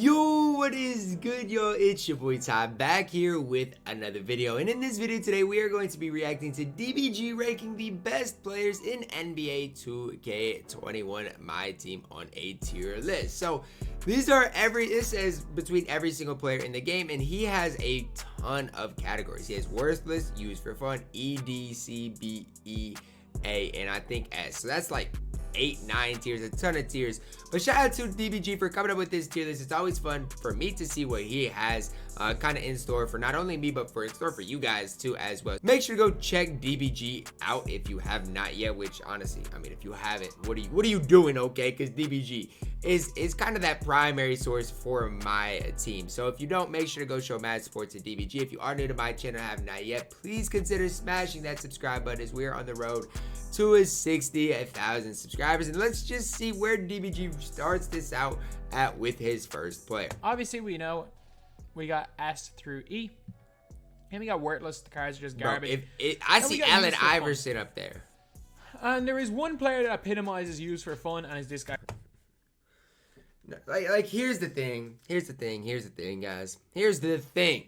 Yo, what is good, yo? It's your boy Ty back here with another video, and in this video today we are going to be reacting to DBG ranking the best players in NBA 2K21 MyTEAM on a tier list. So this says between every single player in the game, and he has a ton of categories. He has worthless, used for fun, E, D, C, B, E, A, and I think S. So that's like 8, 9 tiers, a ton of tiers. But shout out to DBG for coming up with this tier list. It's always fun for me to see what he has kind of in store for not only me, but in store for you guys too as well. Make sure to go check DBG out if you have not yet, which honestly, I mean, if you haven't, what are you doing, okay? Because DBG is kind of that primary source for my team. So if you don't, make sure to go show mad support to DBG. If you are new to my channel and have not yet, please consider smashing that subscribe button as we are on the road to 60,000 subscribers. And let's just see where DBG starts this out at with his first player. Obviously, we know we got S through E, and we got worthless. The cards are just garbage. Bro, I see Allen Iverson up there. And there is one player that epitomizes use for fun, and is this guy. Like here's the thing, guys. Here's the thing.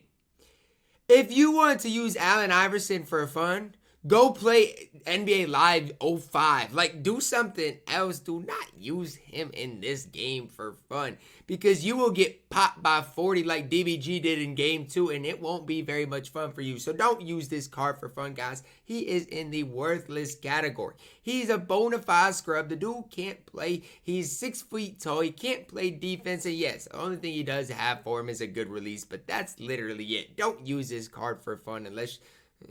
If you want to use Allen Iverson for fun, go play NBA Live 05. Like, do something else. Do not use him in this game for fun, because you will get popped by 40 like DBG did in game 2, and it won't be very much fun for you. So don't use this card for fun, guys. He is in the worthless category. He's a bona fide scrub. The dude can't play. He's 6 feet tall. He can't play defense. And yes, the only thing he does have for him is a good release, but that's literally it. Don't use this card for fun unless...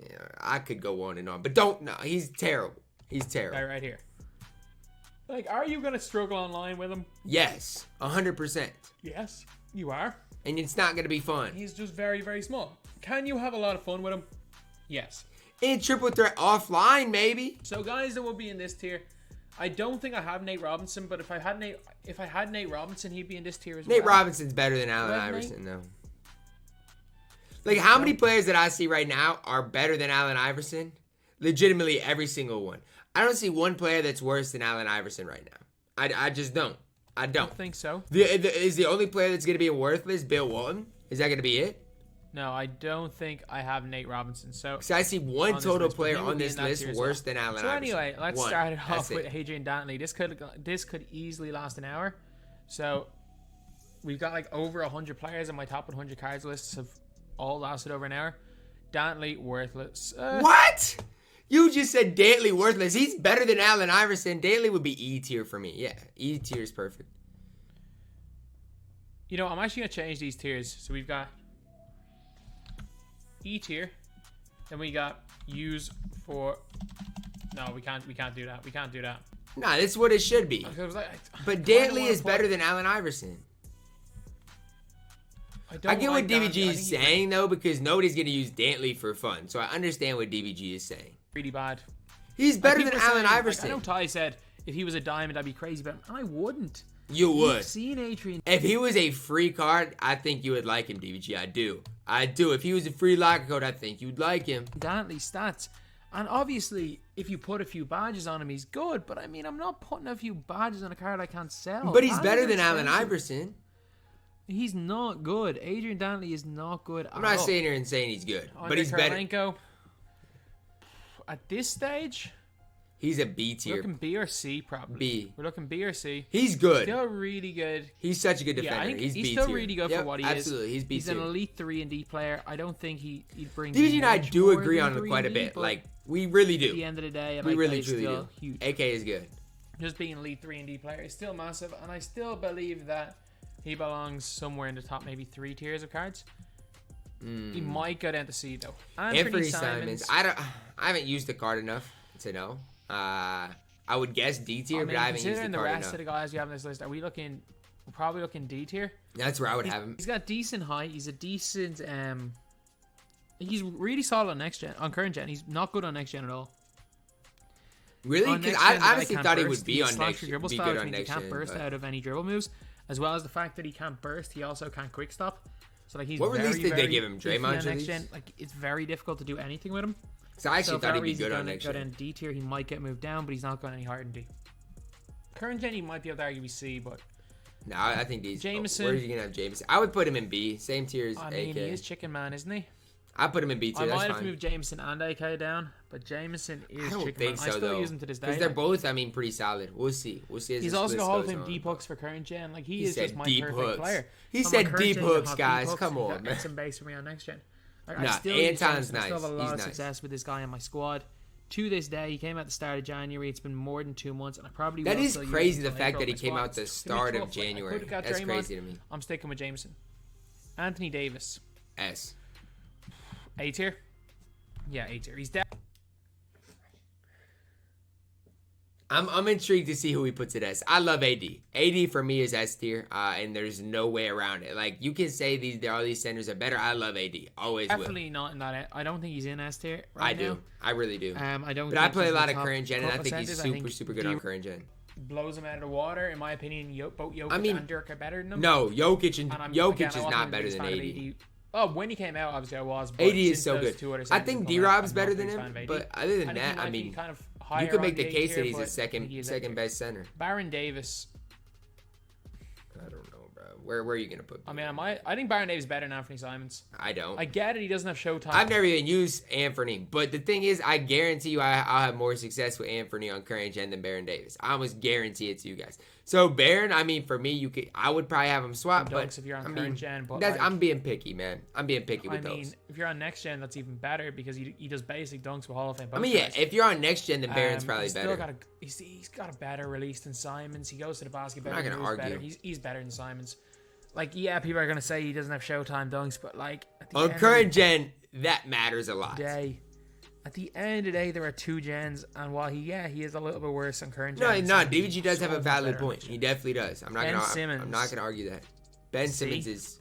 Yeah, I could go on and on, but don't. No, he's terrible. He's terrible. Right here. Like, are you gonna struggle online with him? Yes, 100%. Yes, you are. And it's not gonna be fun. He's just very, very small. Can you have a lot of fun with him? Yes. In triple threat offline, maybe. So guys that will be in this tier, I don't think I have Nate Robinson, but if I had Nate Robinson, he'd be in this tier as well. Nate Robinson's better than Allen Iverson, though. Like, how many players that I see right now are better than Allen Iverson? Legitimately, every single one. I don't see one player that's worse than Allen Iverson right now. I just don't. I don't think so. Is the only player that's going to be worthless Bill Walton? Is that going to be it? No, I don't think I have Nate Robinson. So I see one total player on this list worse than Allen Iverson. So anyway, let's start it off with Adrian Dantley. This could easily last an hour. So we've got like over 100 players on my top 100 cards lists of all lasted over an hour. Dantley, worthless. What? You just said Dantley worthless. He's better than Allen Iverson. Dantley would be E tier for me. Yeah, E tier is perfect. You know, I'm actually going to change these tiers. So we've got E tier. Then we got use for... No, we can't do that. We can't do that. Nah, that's what it should be. But Dantley is better than Allen Iverson. I get what DBG is saying, though, because nobody's going to use Dantley for fun. So I understand what DBG is saying. Really bad. He's better than Allen Iverson. I know Ty said if he was a diamond, I'd be crazy, but I wouldn't. You would. You've seen Adrian. If he was a free card, I think you would like him, DBG. I do. I do. If he was a free locker code, I think you'd like him. Dantley stats. And obviously, if you put a few badges on him, he's good. But I mean, I'm not putting a few badges on a card I can't sell. But he's better than Allen Iverson. He's not good. Adrian Dantley is not good. I'm not saying here and saying he's good, but he's better. At this stage, he's a B tier. We're looking B or C, probably. B. We're looking B or C. He's good. Still really good. He's such a good defender. Yeah, I think he's B still tier. really good for what he is. Absolutely, he's B tier. He's an elite 3 and D player. I don't think he'd bring. DBG and I do agree on him quite a bit. Like, we really do. At the end of the day, we really truly do. Huge. AK is good. Just being an elite 3 and D player is still massive, and I still believe that he belongs somewhere in the top maybe 3 tiers of cards. He might go down to C though. Anthony Simons. I haven't used the card enough to know. I would guess D tier, but I haven't used the card enough. Considering the rest of the guys you have on this list, we're probably looking D tier. That's where I would have him. He's got decent height. He's a decent he's really solid on next gen, on current gen. He's not good on next gen at all. Really? Because I honestly thought he would be on next gen. Be good on next gen. He can't burst out of any dribble moves. As well as the fact that he can't burst, he also can't quick stop. So like he's what release did they give him? Draymond next gen. Like it's very difficult to do anything with him. So I actually thought he'd be good on next gen. Go down D tier, he might get moved down, but he's not going any higher than D. Current gen, he might be able to argue C, but No, I think these. Jameson. Where's you gonna have Jameson? I would put him in B. Same tier as I AK. mean, he is chicken man, isn't he? I put him in B too. I That's might have fine. to move Jameson and AK down, but Jameson is I don't chicken think man. so, I still though. use him to this day. Because they're both, I mean, pretty solid. We'll see. We'll see as He's the also split got Hall of goes Fame on. deep hooks for current gen. Like he He is said just my deep perfect hooks. player. He On said my current deep gen, you hooks, have guys. deep hooks, Come you on, got man. X and base for me on next gen. Like, Nah, I still use Anton's Jameson. I still have a nice. lot He's of nice. success with this guy on my squad. To this day, he came out the start of January. It's been more than 2 months, and I probably That will is still use crazy. him The until fact April that he on my came squad. out the It's gonna be start of tough. Like, I January. could've got That's Draymond. crazy to me. I'm sticking with Jameson. Anthony Davis, S. A tier. Yeah, A tier. He's down. I'm intrigued to see who he puts at S. I love AD. AD for me is S tier, and there's no way around it. Like you can say all these centers are better. I love AD. Always Definitely not in that. I don't think he's in S tier. will. I Right do. now. I really do. I don't. But I think play he's a the lot of top current gen, and I couple think he's centers. super good on current gen. Blows him out of the water, in my opinion. Both Jokic I mean, and Dirk are better than him. No, Jokic And is not better than AD. AD. Oh, when he came out, obviously I was. But AD is since so those good. two other I centers think have come D-Rob's out, better I'm than not a him, fan of AD. but other than I think that, he might I be mean, kind of you higher could on make the A case tier, that he's but the I think he is A second tier. best center. Baron Davis. I don't know, bro. Where are you gonna put? I mean, I think Baron Davis is better than Anthony Simons. I don't. I get it. He doesn't have showtime. I've never even used Anthony, but the thing is, I guarantee you I'll have more success with Anthony on current gen than Baron Davis. I almost guarantee it to you guys. So Baron, I mean, for me, I would probably have him swap, but if you're on I current mean, gen, but I'm being picky, man. I'm being picky with those. if you're on next gen, that's even better because he does basic dunks with Hall of Fame. I mean, yeah, if you're on next gen, then Baron's probably better. He's got a better release than Simons. He goes to the basket better. I'm not gonna argue. Better. He's better than Simons. Like, yeah, people are gonna say he doesn't have showtime dunks, but like on current gen, that matters a lot. At the end of the day, there are two gens, and while he is a little bit worse on current No, gen. DBG does have a valid point. He definitely does. I'm not gonna argue that. Ben Simmons is.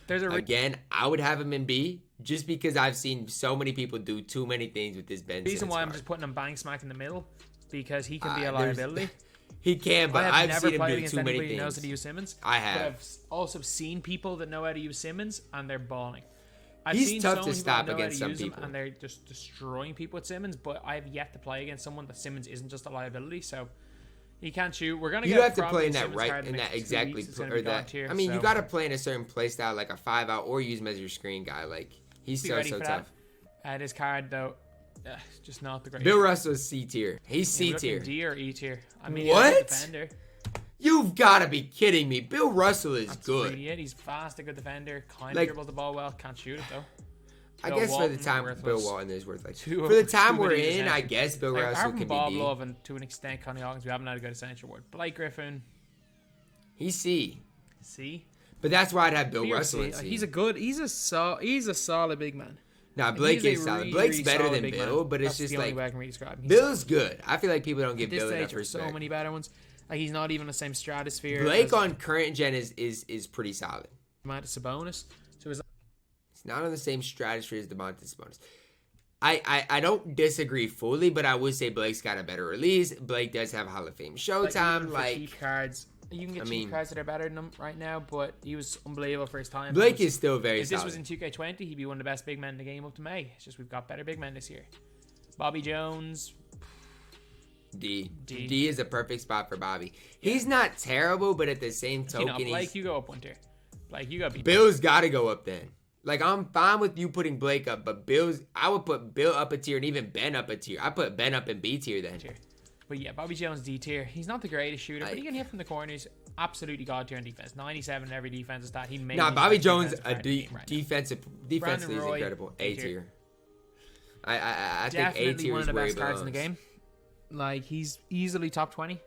Again, I would have him in B just because I've seen so many people do too many things with this Ben Simmons. Reason why I'm just putting him bang smack in the middle because he can be a liability. He can, but I've seen him do too many things. things. Knows how to use Simmons. I have. But I've also seen people that know how to use Simmons, and they're balling. He's tough to stop against some people. And they're just destroying people with Simmons, but I have yet to play against someone that Simmons isn't just a liability, so he can't shoot. We're gonna. You get have to play in that Simmons right, in that exactly, or that. Tier, I mean, you got to play in a certain play style, like a 5-out, or use him as your screen guy. Like he's so tough. His card though, just not the greatest. Bill Russell is C tier. He's C tier. D or E tier. I mean, what? Defender. You've got to be kidding me. Bill Russell is good. Really he's fast, a good defender. Kind of dribbles the ball well. Can't shoot it though. I guess for the time, Bill Walton is worth like for the time we're in. I guess Bill Russell can be Bob D. Love and to an extent Connie Hawkins. We haven't had a good essential word. Blake Griffin. He's C. C. But that's why I'd have Bill Russell in C. He's a solid big man. Nah, Blake is solid. Blake's better than Bill, but it's just like Bill's good. I I feel like people don't give Bill enough respect. So many better ones. Like he's not even the same stratosphere. Blake on current gen is pretty solid. Domantas Sabonis. So it's not on the same stratosphere as Domantas Sabonis. I don't disagree fully, but I would say Blake's got a better release. Blake does have Hall of Fame showtime. Like cheap cards. You can get cheap cards that are better than him right now, but he was unbelievable for his time. Blake is still very solid. If this was in 2K20, he'd be one of the best big men in the game up to May. It's just we've got better big men this year. Bobby Jones. D is a perfect spot for Bobby. He's not terrible, but at the same token, Blake, you go up one tier. Blake, you got Bill's got to go up then. Like I'm fine with you putting Blake up, but I would put Bill up a tier and even Ben up a tier. I put Ben up in B tier then. But yeah, Bobby Jones D tier. He's not the greatest shooter, but he can hit from the corners. Absolutely god tier in defense. 97 in every defensive stat. He made. Bobby Jones defensive is incredible. A tier. I think A tier one is of the where he best cards belongs. in the game. Like he's easily top 20.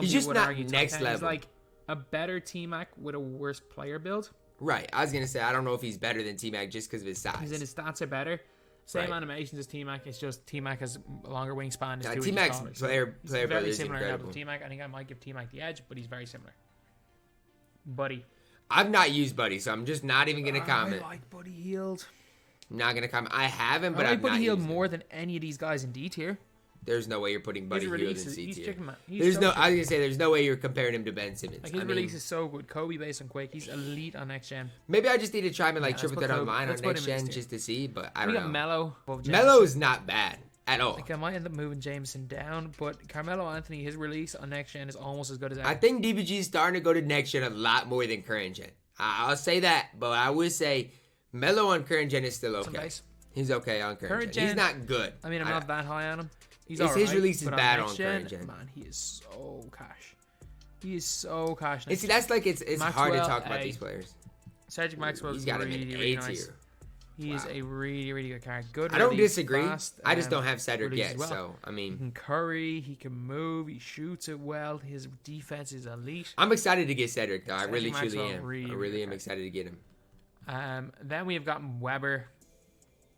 He's just not next level. He's like a better T-Mac with a worse player build. Right. I was gonna say I don't know if he's better than T-Mac just because of his size. Because his stats are better. Same animations as T-Mac. It's just T-Mac has a longer wingspan. T-Mac's player builder is similar incredible. To T-Mac. I think I might give T-Mac the edge, but he's very similar. Buddy. I've not used Buddy, so I'm just not even gonna comment. I like Buddy Hield. I'm not gonna comment. I haven't, but I've Buddy not Hield used more than any of these guys in D tier. There's no way you're putting Buddy Hield in C tier. I was gonna say there's no way you're comparing him to Ben Simmons. Like his release is so good. Kobe based on Quake. He's elite on next gen. Maybe I just need to try him and triple that online on next gen just to see, but I don't know. We got Melo. Melo is not bad at all. Like, I might end up moving Jameson down, but Carmelo Anthony, his release on next gen is almost as good as ever. I think DBG is starting to go to next gen a lot more than current gen. I'll say that, but I would say Melo on current gen is still okay. He's okay on current gen. He's not good. I mean, I'm not that high on him. He's his release is bad on current gen. Man, he is so cash. He is so cash. And see, that's like it's hard to talk about these players. Cedric Maxwell is really nice. He is a really good card. Good. I don't disagree. I just don't have Cedric yet. Well. So I mean, he can curry. He can move. He shoots it well. His defense is elite. I'm excited to get Cedric though. I really truly am. I really am excited to get him. Then we have gotten Weber.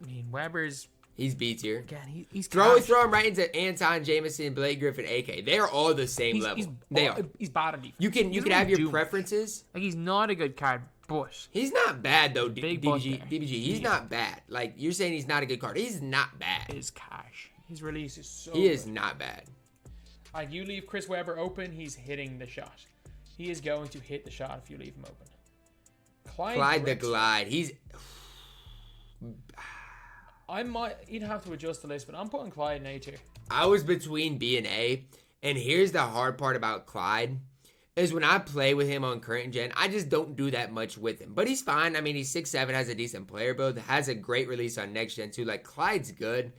I mean, Weber's. He's B tier. Again, he's throw him right into Anton, Jameson, Blake Griffin, AK. They're all the same level. They are. He's bad at defense. You can have your preferences. Like, he's not a good card, but he's not bad though. DBG. He's not bad. Like, you're saying he's not a good card. He's not bad. His cash. His release is so. He is not bad. Like, you leave Chris Webber open, he's hitting the shot. He is going to hit the shot if you leave him open. Clyde the Glide. He's. You'd have to adjust the list, but I'm putting Clyde in A tier. I was between B and A, and here's the hard part about Clyde, is when I play with him on current gen, I just don't do that much with him. But he's fine. I mean, he's 6'7", has a decent player build, has a great release on next gen too. Like, Clyde's good.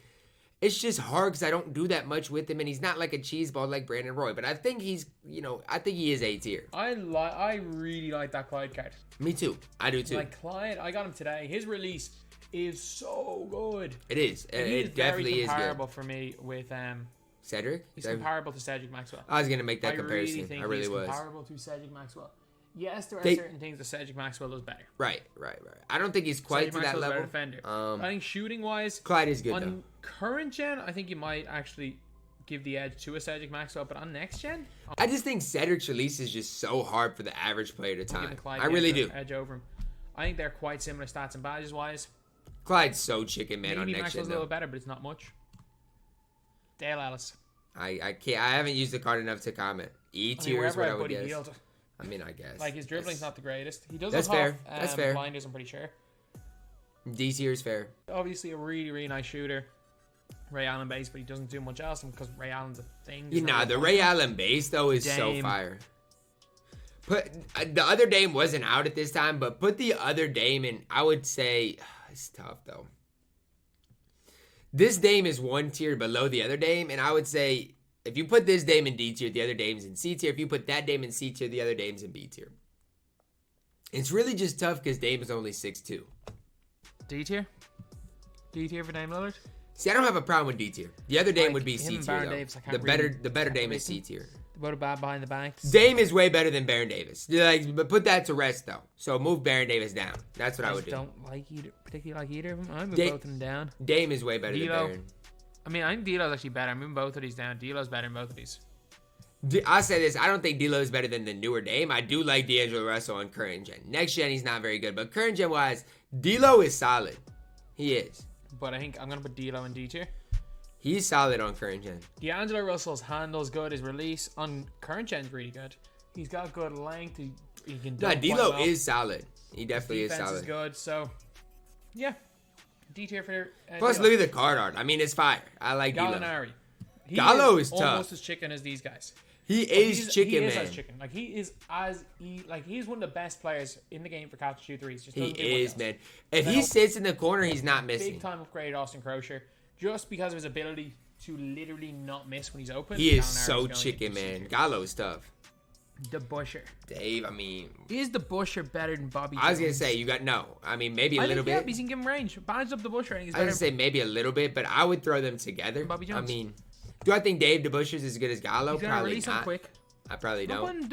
It's just hard because I don't do that much with him, and he's not like a cheese ball like Brandon Roy. But I think he's, I think he is A tier. I really like that Clyde card. Me too. I do too. Like, Clyde, I got him today. His release is so good. It is. It definitely is good. Comparable for me with Cedric. He's comparable to Cedric Maxwell. I was gonna make that comparison. I really was. Comparable to Cedric Maxwell. Yes, there are certain things that Cedric Maxwell does better. Right. I don't think he's quite to that level. Defender. I think shooting wise, Clyde is good on though. Current gen, I think you might actually give the edge to a Cedric Maxwell, but on next gen, I just think Cedric's release is just so hard for the average player to time. I really do. Edge over him. I think they're quite similar stats and badges wise. Clyde's so chicken, man. On next gen, Maxwell's a little better, but it's not much. Dale Ellis. I can't. I haven't used the card enough to comment. E tier is what I would guess. I mean, I guess. Like, his dribbling's not the greatest. He does. That's fair. That's fair. Blinders, I'm pretty sure. D tier is fair. Obviously, a really nice shooter. Ray Allen base, but he doesn't do much else because Ray Allen's a thing. The Ray Allen base though is so fire. Put the other Dame wasn't out at this time, but put the other Dame in. I would say it's tough though. This Dame is one tier below the other Dame, and I would say if you put this Dame in D tier, the other Dame's in C tier. If you put that Dame in C tier, the other Dame's in B tier. It's really just tough because Dame is only 6'2". D tier? D tier for Dame Lillard? See, I don't have a problem with D tier. The other Dame would be C tier though. The better Dame is C tier. What about behind the banks? Dame is way better than Baron Davis. Like, but put that to rest though. So move Baron Davis down. That's what I would do. Don't particularly like either of them. I'm moving both of them down. Dame is way better than Baron. I mean, I think D'Lo's actually better. I'm moving both of these down. D'Lo's better than both of these. I'll say this. I don't think D'Lo is better than the newer Dame. I do like D'Angelo Russell on current gen. Next gen, he's not very good. But current gen wise, D'Lo is solid. He is. But I think I'm going to put D'Lo in D tier. He's solid on current gen. D'Angelo Russell's handle's good. His release on current gen's really good. He's got good length. He can dunk. D'Lo is solid. He definitely is solid. Defense is good. So, yeah. D tier for. Plus, look at the card art. I mean, it's fire. I like D'Lo. Gallinari. Gallo is tough. Almost as chicken as these guys. He is chicken, man. He is as chicken. Like, he's one of the best players in the game for catch and shoot threes. He is, man. If he sits in the corner, he's not missing. Big time upgrade Austin Crozier. Just because of his ability to literally not miss when he's open. He is so chicken, man. Gallo is tough. The Busher. Dave, I mean. Is the Busher better than Bobby Jones? I was going to say, I mean, maybe a little bit. Yeah, he's going to give him range. Badge up the Busher. I was going to say maybe a little bit, but I would throw them together. Bobby Jones. I mean, do I think Dave DeBuscher's as good as Gallo? Probably not. Quick. I probably don't.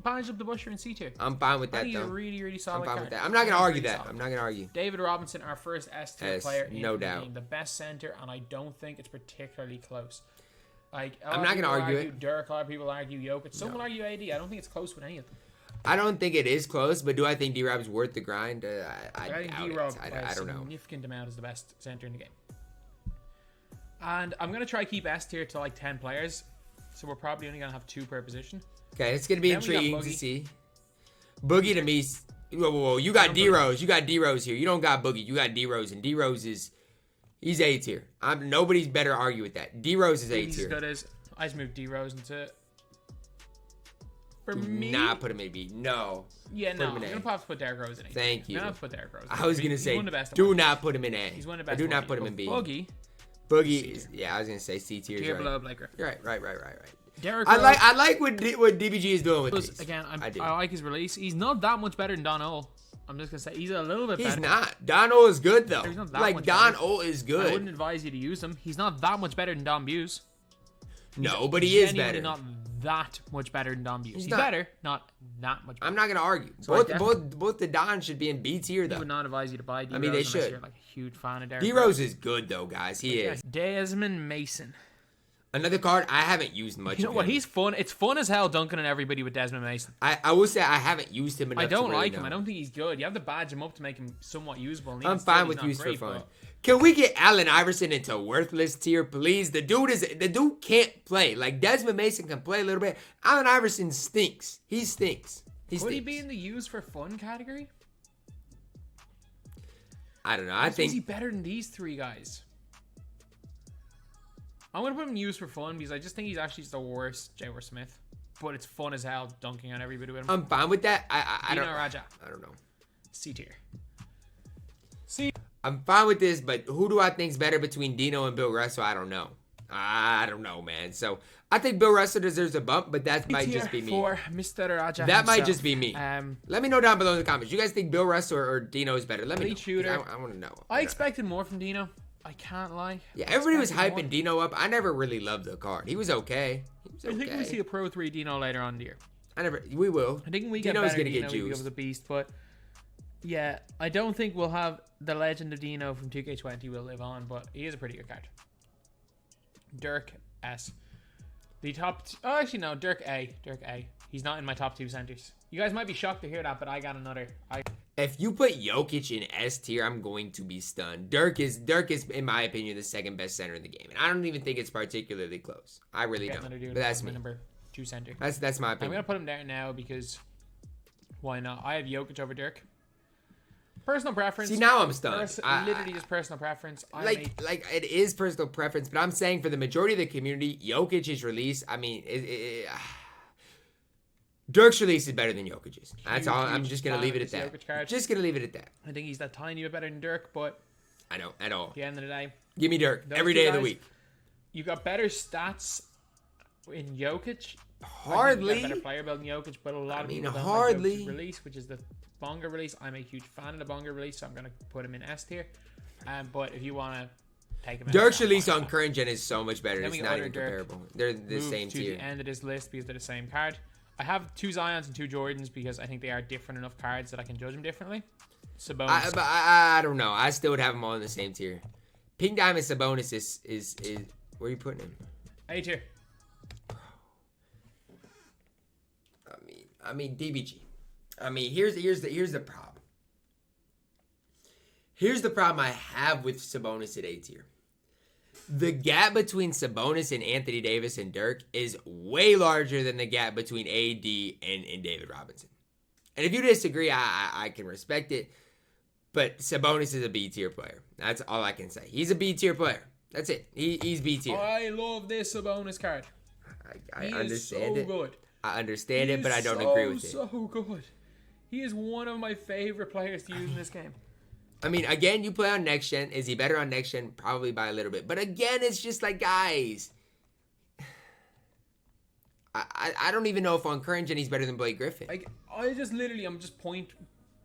Badge up the Busher in C tier. I'm fine with that, though. Really solid. I'm fine with that. I'm not going to argue that. I'm not going to argue. David Robinson, our first S tier player. No doubt. The best center, and I don't think it's particularly close. Like, I'm not going to argue it. Dirk, a lot of people argue Jokic. Some will argue AD. I don't think it's close with any of them. I don't think it is close, but do I think D-Rob's worth the grind? I think D-Rob, I don't know. Significant amount is the best center in the game. And I'm going to try to keep S tier to like 10 players. So we're probably only going to have 2 per position. Okay, it's going to be intriguing to see. Boogie to me. Whoa. You got D-Rose. You got D-Rose here. You don't got Boogie. You got D-Rose. And D-Rose is He's A tier. Nobody's better argue with that. D-Rose is A He's tier. as good as I just moved D-Rose into. For Do me, not put him in B. No. yeah, Put no. him in I'm A. gonna have to put Derrick Rose in A. Thank you. I'm gonna have to put Derrick Rose. I was gonna He's say, one of the best do at not put him in A. He's one of the best. I do not put him in B. Boogie. Boogie is, yeah, I was gonna say C tier. Tier Right. below Blake Griffin. You're right. Derrick I Rose. like what DBG is doing with these. Again, I do. I like his release. He's not that much better than Don O. I'm just gonna say he's a little bit better. He's not. Don O is good though. He's not that Like much Don better. O is I good. wouldn't advise you to use him. He's not that much better than Don Buse. No, but he is Genuinely better. not that much better than Don Buse. He's not. better, not that much better. I'm not gonna argue. So Both the Don should be in B tier I though. would not advise you to buy D-Rose mean, they unless should. you're like a huge fan of Derrick D-Rose is good though, guys. He is. Desmond Mason. Another card I haven't used much. You know of what? him. He's fun. It's fun as hell dunking on everybody with Desmond Mason. I will say I haven't used him enough. I don't to really like him. know. I don't think he's good. You have to badge him up to make him somewhat usable. And I'm even still, fine he's with not use for great, fun. but- Can we get Allen Iverson into worthless tier, please? The dude can't play. Like Desmond Mason can play a little bit. Allen Iverson stinks. He stinks. Would he be in the use for fun category? I don't know. I Is think he better than these three guys? I'm gonna put him in use for fun because I just think he's actually the worst J.R. Smith. But it's fun as hell dunking on everybody with him. I'm fine with that. I Dino don't. Raja, I don't know. C tier. C. I'm fine with this, but who do I think's better between Dino and Bill Russell? I don't know. I don't know, man. So I think Bill Russell deserves a bump, but that might just be me. For Mr. Raja That might himself. just be me. Um, Let me know down below in the comments. You guys think Bill Russell or Dino is better? Let me know. Elite shooter. I want to know. I expected more from Dino. I can't lie. Yeah, I everybody was expected more. hyping Dino up. I never really loved the card. He was okay. I think we see a Pro 3 Dino later on in the year. We will. I think we get Dino's better gonna Dino, get he juiced. becomes a beast, but yeah, I don't think we'll have the legend of Dino from 2K20 will live on, but he is a pretty good card. Dirk S. The top... actually, no. Dirk A. He's not in my top two centers. You guys might be shocked to hear that, but I got another. If you put Jokic in S tier, I'm going to be stunned. Dirk is, in my opinion, the second best center in the game, and I don't even think it's particularly close. I really don't. But that's me. Number 2 center. That's my I'm opinion. gonna put him there now because why not? I have Jokic over Dirk. Personal preference. See, now I'm stunned. Literally just personal preference. Like it is personal preference, but I'm saying for the majority of the community, Jokic's release. I mean, Dirk's release is better than Jokic's. That's all. I'm just gonna leave it at that. Just gonna leave it at that. I think he's that tiny bit better than Dirk, but I know at all. at the end of the day, Give me Dirk those every two day of the guys, week. You got better stats in Jokic. Hardly. I think you got a better player building Jokic, but a lot of people don't hardly. like Jokic's release, which is the Bonga release. I'm a huge fan of the Bonga release, so I'm gonna put him in S tier. But if you wanna take him, Dirk's release on current gen is so much better. Then It's we not order even Dirk, comparable. They're the same to tier. the end of this list because they're the same card. I have 2 Zions and 2 Jordans because I think they are different enough cards that I can judge them differently. Sabonis. But I don't know. I still would have them all in the same tier. Pink Diamond Sabonis is where are you putting him? A tier. I mean DBG. I mean here's the problem. Here's the problem I have with Sabonis at A tier. The gap between Sabonis and Anthony Davis and Dirk is way larger than the gap between AD and David Robinson. And if you disagree, I can respect it. But Sabonis is a B tier player. That's all I can say. He's a B tier player. That's it. He's B tier. I love this Sabonis card. I understand so it. Good. I understand it, but I don't agree with it. So good. He is one of my favorite players to use in this game. I mean, again, you play on next gen. Is he better on next gen? Probably by a little bit. But again, it's just like, guys, I don't even know if on current gen he's better than Blake Griffin. Like, I'm just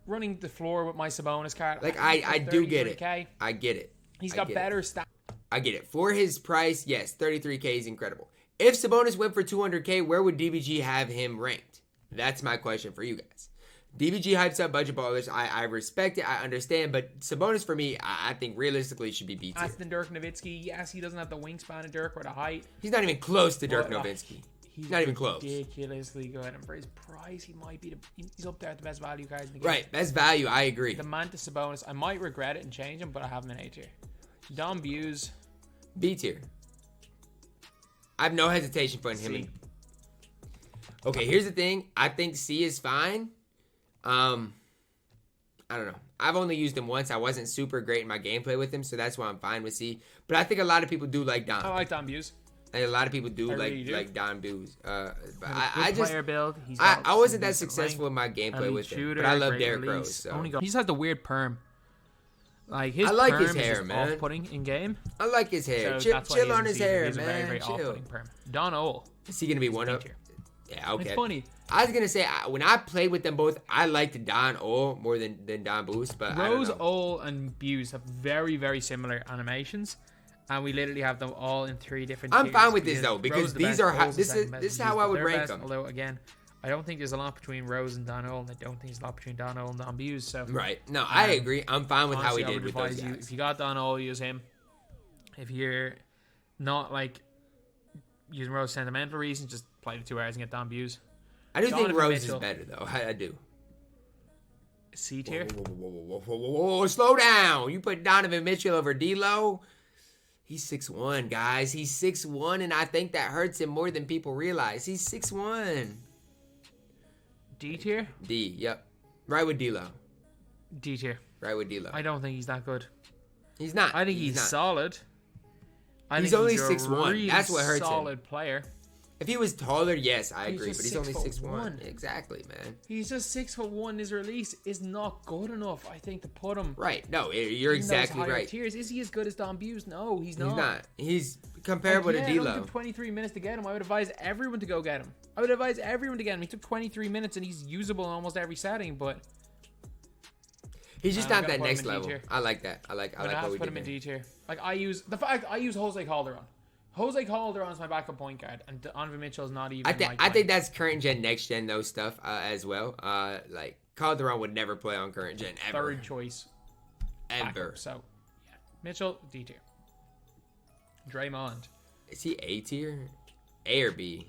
running the floor with my Sabonis card. Like, I do get it. 33K. I get it. He's got better stats. I get it. For his price, yes, 33K is incredible. If Sabonis went for 200K, where would DBG have him ranked? That's my question for you guys. DBG hypes up budget ballers. I respect it. I understand. But Sabonis, for me, I think realistically should be B tier. Aston Dirk Nowitzki. Yes, he doesn't have the wingspan of Dirk or the height. He's not even close to Dirk But, Nowitzki. He's not even close. Ridiculously good. And for his price, he might be he's up there at the best value cards in the game. Right. Best value. I agree. The Mantis Sabonis. I might regret it and change him, but I have him in A tier. Don Buse. B tier. I have no hesitation putting him in. Okay, here's the thing. I think C is fine. I I don't know. I've only used him once. I wasn't super great in my gameplay with him, so that's why I'm fine with C. But I think a lot of people do like Don. I like Don Buse. Like, a lot of people do like Don Buse. I just player build. I wasn't that successful in my gameplay with him, but I love Derrick Rose. So. He just has the weird perm. Like his I like perm his hair, is man. Off-putting in game. I like his hair. So Chill on his hair, he's man. A very, very Chill. off-putting perm. Don Ole. Is he gonna be one up? Yeah, okay. It's funny. I was gonna say when I played with them both, I liked Don Ole more than Don Buse, but Rose, Ole, and Buse have very, very similar animations, and we literally have them all in 3 different. I'm tiers fine with this though because Rose these the are best, how, Ole's this the is second this is best, how I would they're rank best, them. Although again, I don't think there's a lot between Rose and Don Ole, and I don't think there's a lot between Don Ole and Don Buse. So right, no, I agree. I'm fine with honestly, how he did with those guys. If you got Don Ole, use him. If you're not like using Rose for sentimental reasons, just play the 2 hours and get Don Buse. I do think Rose Mitchell. is better though. I do. C tier. Whoa, slow down. You put Donovan Mitchell over D-Lo. He's 6'1", guys. He's 6'1", and I think that hurts him more than people realize. He's 6'1". D tier. D. Yep. Right with D-Lo. D tier. Right with D-Lo. I don't think he's that good. He's not. I think he's not. solid. He's only 6'1". Really That's what hurts him. Solid player. If he was taller, yes, I agree. Just But he's only 6'1". 6'1". Exactly, man. He's just 6'1". His release is not good enough, I think, to put him. Right. No, you're exactly right. Tiers. Is he as good as Don Buse? No, he's not. He's not. He's comparable to D-Lo. It only took 23 minutes to get him. I would advise everyone to go get him. I would advise everyone to get him. He took 23 minutes and he's usable in almost every setting, but he's just not that next level. I like that. I like what we did. I have to put him in D tier. Like I use Jose Calderon. Jose Calderon's my backup point guard, and Donovan Mitchell's not even. I think that's current gen, next gen, those stuff as well. Like Calderon would never play on current gen ever. Third choice. Ever. Backup. So, yeah, Mitchell D tier. Draymond. Is he A tier? A or B?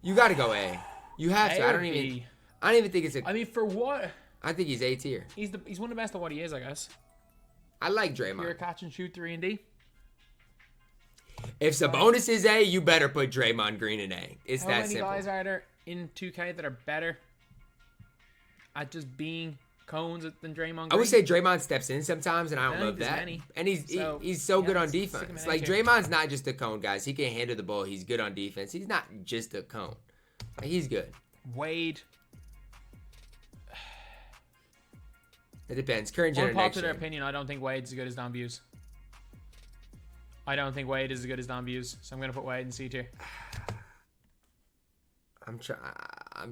You got to go A. You have to. I don't even think it's a. I mean, for what? I think he's A tier. He's one of the best of what he is, I guess. I like Draymond. You're a catch and shoot 3 and D. If Sabonis is A, you better put Draymond Green in A. It's that simple. How many guys are there in 2K that are better at just being cones than Draymond Green? I would say Draymond steps in sometimes, and I don't love that. Many. And he's so good on defense. Like Draymond's not just a cone, guys. He can handle the ball. He's good on defense. He's not just a cone. Like, he's good. Wade. It depends. Current generation. Unpopular opinion, I don't think Wade's as good as Don Buse. I don't think Wade is as good as Don Buse, so I'm going to put Wade in C tier. I'm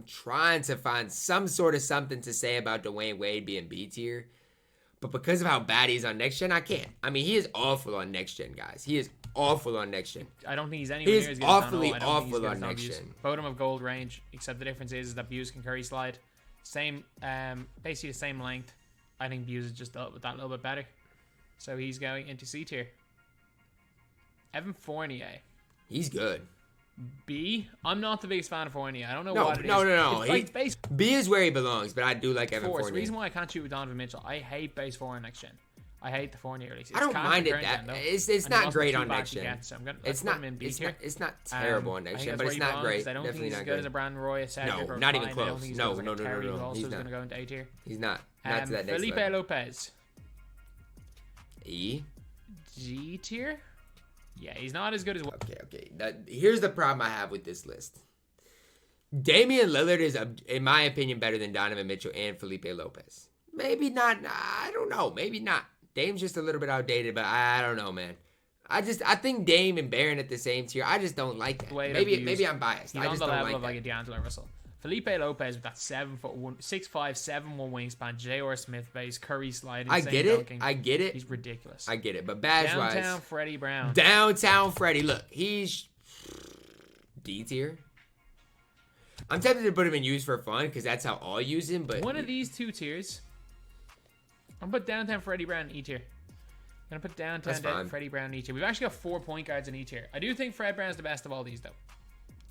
trying to find some sort of something to say about Dwayne Wade being B tier, but because of how bad he's on next gen, I can't. I mean, he is awful on next gen, guys. He is awful on next gen. I don't think he's anywhere near as good as Don Ole. Awful on next gen. Bottom of gold range, except the difference is that Buse can curry slide. Same, basically the same length. I think Buse is just that little bit better. So he's going into C tier. Evan Fournier. He's good. B. I'm not the biggest fan of Fournier. I don't know what it is. No. B is where he belongs, but I do like Evan Fournier. The reason why I can't shoot with Donovan Mitchell, I hate base 4 on next gen. I hate the Fournier release. I don't mind it. It's not great on next gen. It's not terrible on next gen, but it's not great. I don't think he's as good as a Brandon Roy, a Cedric, no, not even close. No. He's going to go into A tier. He's not. Not to that next Felipe level. Lopez. E. G tier. Yeah, he's not as good as. Okay. Here's the problem I have with this list. Damian Lillard is, in my opinion, better than Donovan Mitchell and Felipe Lopez. Maybe not. I don't know. Maybe not. Dame's just a little bit outdated, but I don't know, man. I think Dame and Barron at the same tier. I just don't like that. Maybe I'm biased. He's I just on the don't level like of like a D'Angelo Russell. Felipe Lopez with that 6'5", 7'1" wingspan, J.R. Smith base, Curry slide. I get it. He's ridiculous. I get it. But badge-wise, Downtown Freddie Brown. Downtown Freddie. Look, he's D tier. I'm tempted to put him in use for fun because that's how I'll use him. But one of these 2 tiers, I'm gonna put Downtown Freddie Brown in E tier. I'm gonna put Downtown Freddie Brown in E tier. We've actually got 4 point guards in E tier. I do think Fred Brown's the best of all these, though.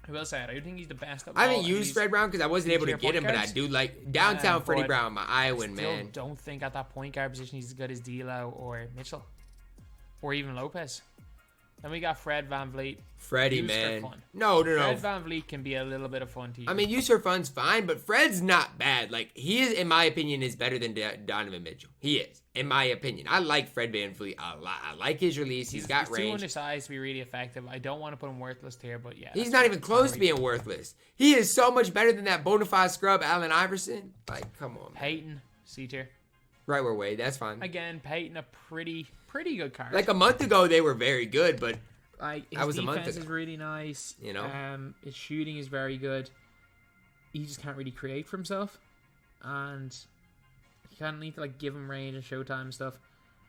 I will say it. I do think he's the best of all. I haven't used Fred Brown because I wasn't able to get him, but I do like Downtown Freddie Brown, my Iowan man. I don't think at that point guard position he's as good as D'Lo or Mitchell, or even Lopez. Then we got Fred VanVleet. Freddie, Used for man. fun. No. Fred VanVleet can be a little bit of fun to use. I mean, use for fun's fine, but Fred's not bad. Like, he is, in my opinion, is better than Donovan Mitchell. He is, in my opinion. I like Fred VanVleet a lot. I like his release. He's got range. He's too undersized to be really effective. I don't want to put him worthless tier, but yeah. He's not even close to being worthless. He is so much better than that bona fide scrub, Allen Iverson. Like, come on, man. Peyton, C tier. Right where Wade, that's fine. Again, Peyton, a pretty good card. Like, a month ago, they were very good, but his defense is really nice. You know? His shooting is very good. He just can't really create for himself. And you kind of need to, like, give him range and showtime and stuff.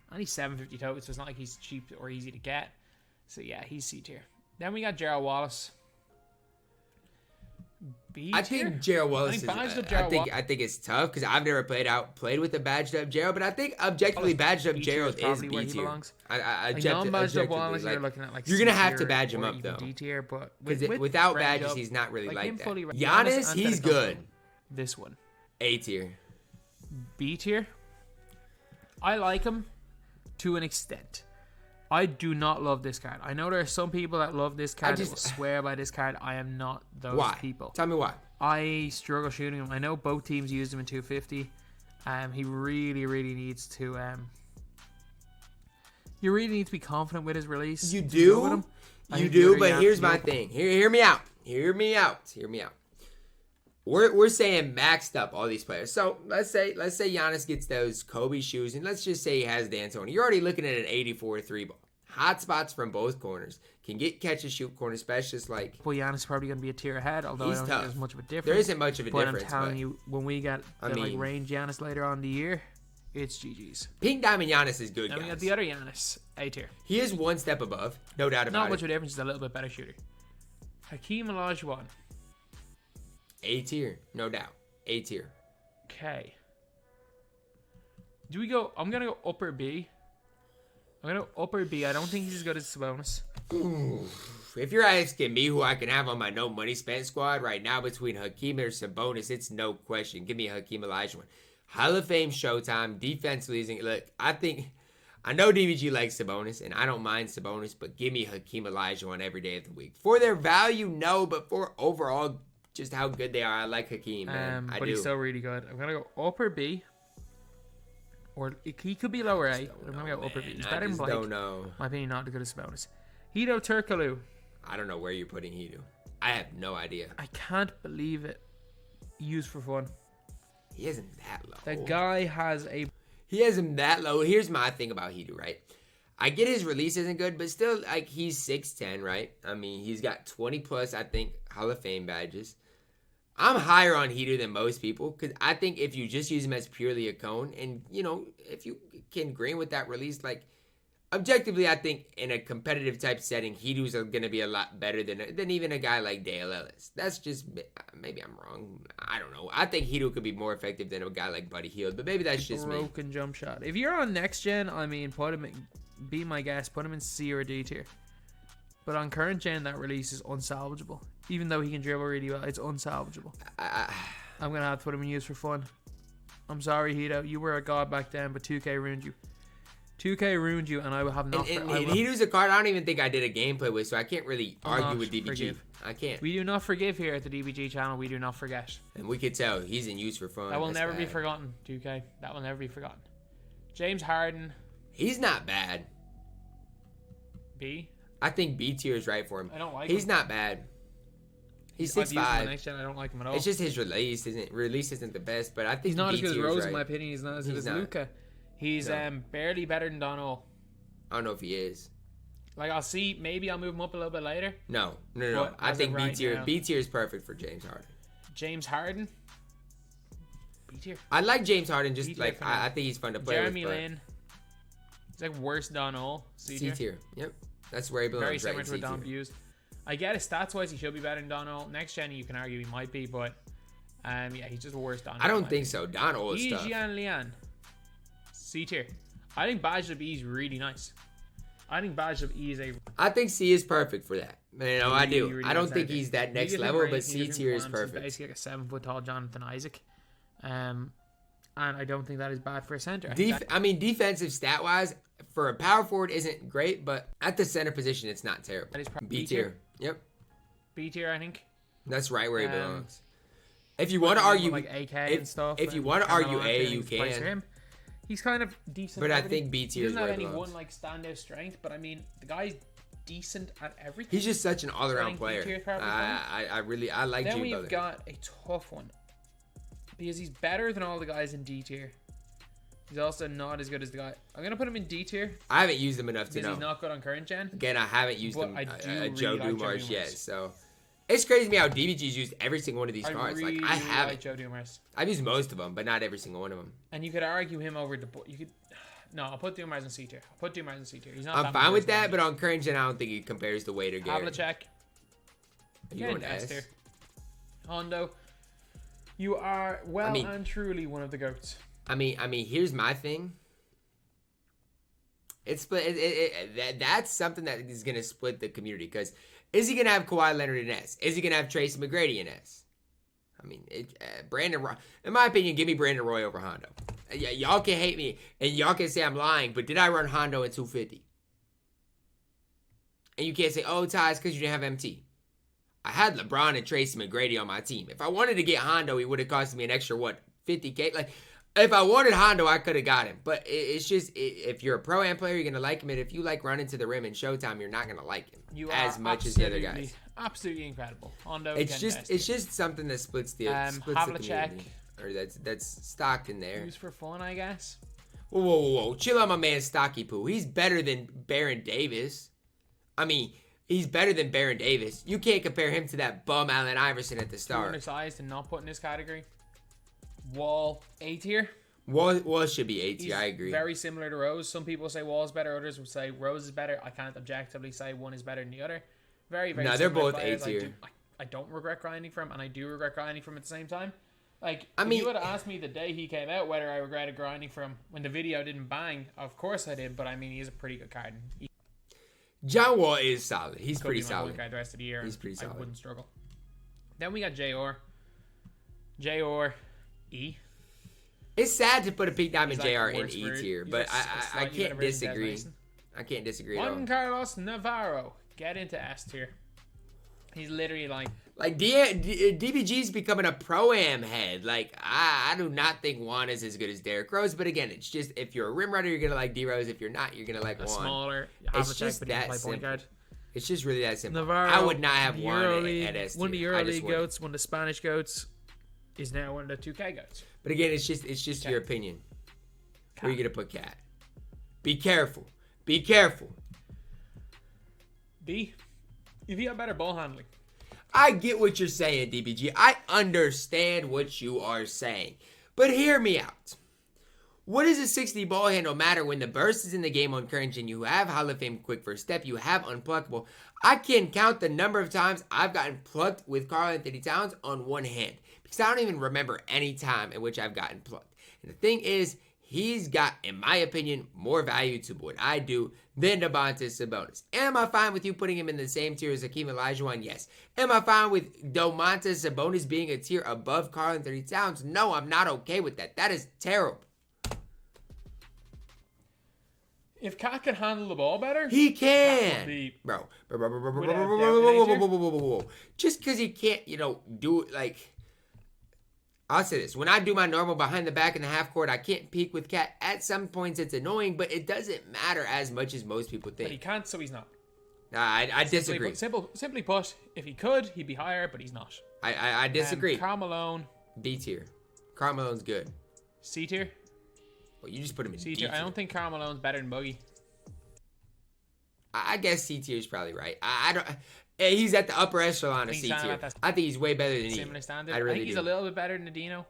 And he's 750 tokens, so it's not like he's cheap or easy to get. So, yeah, he's C tier. Then we got Gerald Wallace. B tier? I think Gerald Wallace I think it's tough because I've never played with a badged up Gerald, but I think objectively badged up Gerald is B tier. Non-badged up Wallace, you're looking at like you're gonna have to badge him up though. D tier, but without badges, he's not really like that. Giannis, he's good. This one, A tier. B tier. I like him to an extent. I do not love this card. I know there are some people that love this card that will swear by this card. I am not those people. Tell me why. I struggle shooting him. I know both teams used him in 250. He really needs to you really need to be confident with his release. You do? You do, but here's my thing. Hear me out. We're saying maxed up all these players. So let's say Giannis gets those Kobe shoes, and let's just say he has D'Antoni. You're already looking at an 84 3-ball. Hot spots from both corners. Can get catch and shoot corner specialists like. Well, Giannis is probably going to be a tier ahead, although I don't think there's much of a difference. There isn't much of a difference. But I'm telling you, when we got range Giannis later on in the year, it's GG's. Pink Diamond Giannis is good, and guys. we got the other Giannis, A tier. He is one step above, no doubt about it. Not much of a difference, he's a little bit better shooter. Hakeem Olajuwon. A tier, no doubt. A tier. Okay. Do we go? I'm gonna go upper B. I don't think he's as good as Sabonis. Ooh. If you're asking me who I can have on my no money spent squad right now between Hakeem or Sabonis, it's no question. Give me Hakeem Olajuwon. Hall of Fame showtime, defense leading. Look, I know DBG likes Sabonis, and I don't mind Sabonis, but give me Hakeem Olajuwon every day of the week. For their value, no, but for overall, just how good they are, I like Hakeem, man. But he's still really good. I'm going to go upper B. Or he could be lower A. I'm going to go upper B. He's better than Blake. I don't know. My opinion, not as good as Sabonis. Hedo Turkoglu. I don't know where you're putting Hedo. I have no idea. I can't believe it. Used for fun. He isn't that low. The guy has a... He isn't that low. Here's my thing about Hedo, right? I get his release isn't good, but still, like, he's 6'10", right? I mean, he's got 20 plus, I think, Hall of Fame badges. I'm higher on Hedo than most people because I think if you just use him as purely a cone and, you know, if you can green with that release, like, objectively, I think in a competitive type setting, Hedo's going to be a lot better than even a guy like Dale Ellis. That's just, maybe I'm wrong. I don't know. I think Hedo could be more effective than a guy like Buddy Hield, but maybe that's just me. Broken jump shot. If you're on next gen, I mean, put him in, be my guest, put him in C or D tier. But on current gen, that release is unsalvageable. Even though he can dribble really well, it's unsalvageable. I'm going to have to put him in use for fun. I'm sorry, Hedo. You were a god back then, but 2K ruined you. 2K ruined you, and I will have nothing. And Hedo's a card I don't even think I did a gameplay with, so I can't really argue with DBG. Forgive. I can't. We do not forgive here at the DBG channel. We do not forget. And we could tell he's in use for fun. That will never be forgotten, 2K. That will never be forgotten. James Harden. He's not bad. B? I think B tier is right for him. I don't like him. He's not bad. He's 6'5". Next gen, I don't like him at all. It's just his release isn't the best, but I think he's not B as good as tier Rose right. in my opinion. He's not as good as Luka. He's barely better than Donald. I don't know if he is. Like, I'll see. Maybe I'll move him up a little bit later. No. I think B tier. B tier is perfect for James Harden. James Harden. B tier. I like James Harden. Just like I think he's fun to play Jeremy with. Lin. He's like worse Donald. C tier. Yep. That's where he belongs. Very similar to what Don used. I get it. Stats wise, he should be better than Donald. Next gen, you can argue he might be, but yeah, he's just worse Donald. I don't think so. Donald is tough. Jian Lian. C tier. I think Badge of E is really nice. I think Badge of E is I think C is perfect for that. You know, I do. Really I don't think he's that next level, but C tier is perfect. Basically like a 7 foot tall Jonathan Isaac. and I don't think that is bad for a center. I mean, defensive stat wise, for a power forward isn't great, but at the center position, it's not terrible. That is B tier. Yep. B tier, I think. That's right where he belongs. If you want to argue, like AK and stuff, if you want to argue A, you can. He's kind of decent. But I think B tier is where he belongs. He doesn't have any one like standout strength, but I mean, the guy's decent at everything. He's just such an all-around player. I like. Then we've got a tough one because he's better than all the guys in D tier. He's also not as good as the guy. I'm gonna put him in D tier. I haven't used him enough to know. He's not good on current gen. Again, I haven't used him. Joe really Dumars yet, so it's crazy to me how DBG's used every single one of these cards. Really like I haven't. like Joe Dumars. I've used most of them, but not every single one of them. And you could argue him over the. You could. No, I'll put Dumars in C tier. He's not. I'm fine with that, but on current gen, I don't think he compares to Wade or Gary. Havlicek. Again, S tier. Hondo. You are and truly one of the goats. I mean, here's my thing. It's that's something that is gonna split the community. Because is he gonna have Kawhi Leonard in S? Is he gonna have Tracy McGrady in S? I mean, Brandon Roy. In my opinion, give me Brandon Roy over Hondo. Y'all can hate me and y'all can say I'm lying, but did I run Hondo at 250? And you can't say, oh, Ty, it's because you didn't have MT. I had LeBron and Tracy McGrady on my team. If I wanted to get Hondo, he would have cost me an extra, what, 50K? Like, if I wanted Hondo, I could have got him. But it's just, if you're a Pro-Am player, you're going to like him. And if you like running to the rim in Showtime, you're not going to like him as much as the other guys. Absolutely incredible. Hondo, it's just something that splits the community. Or that's stocked in there. Used for fun, I guess. Whoa. Chill on my man Stocky Poo. He's better than Baron Davis. I mean, he's better than Baron Davis. You can't compare him to that bum Allen Iverson at the start. Undersized and not put in this category. Wall, A tier. Wall should be A tier, I agree. Very similar to Rose. Some people say Wall's better, others would say Rose is better. I can't objectively say one is better than the other. Very no, they're both A tier. I don't regret grinding for him, and I do regret grinding for him at the same time. Like, if you would have asked me the day he came out whether I regretted grinding for him when the video didn't bang, of course I did, but I mean, he's a pretty good card. John Wall is solid. He's pretty solid. The rest of the year. He's pretty solid. I wouldn't struggle. Then we got JR E. It's sad to put a Pete Diamond JR in E tier, but I can't disagree. I can't disagree at all. Juan Carlos Navarro. Get into S tier. He's literally like DBG's becoming a Pro-Am head. Like, I do not think Juan is as good as Derrick Rose. But again, it's just, if you're a rim runner, you're going to like D-Rose. If you're not, you're going to like Juan. Smaller. It's just that simple. It's just really that simple. Navarro, I would not have Juan at S tier. One of the EuroLeague goats, one of the Spanish goats, is now one of the 2K goats. But again, it's just your opinion. Where are you going to put Cat? Be careful. Be careful. B. If you have better ball handling. I get what you're saying, DBG. I understand what you are saying. But hear me out. What does a 60 ball handle matter when the burst is in the game on current gen? You have Hall of Fame quick first step. You have unpluckable. I can count the number of times I've gotten plucked with Karl-Anthony Towns on one hand. Because I don't even remember any time in which I've gotten plucked. And the thing is, he's got, in my opinion, more value to what I do than Domantas Sabonis. Am I fine with you putting him in the same tier as Hakeem Olajuwon? Yes. Am I fine with Domantas Sabonis being a tier above Karl-Anthony Towns? No, I'm not okay with that. That is terrible. If Cat can handle the ball better, he can. Bro. Just because he can't, do it like... I'll say this. When I do my normal behind the back in the half court, I can't peek with Cat. At some points, it's annoying, but it doesn't matter as much as most people think. But he can't, so he's not. I disagree. Simply put, if he could, he'd be higher, but he's not. I disagree. Karl Malone. B tier. Karl Malone's good. C tier? Well, you just put him in C tier. I don't think Karl Malone's better than Boogie. I guess C tier is probably right. I don't... He's at the upper echelon of C tier. I think he's way better than E. Similar standard. I think he's a little bit better than Dino.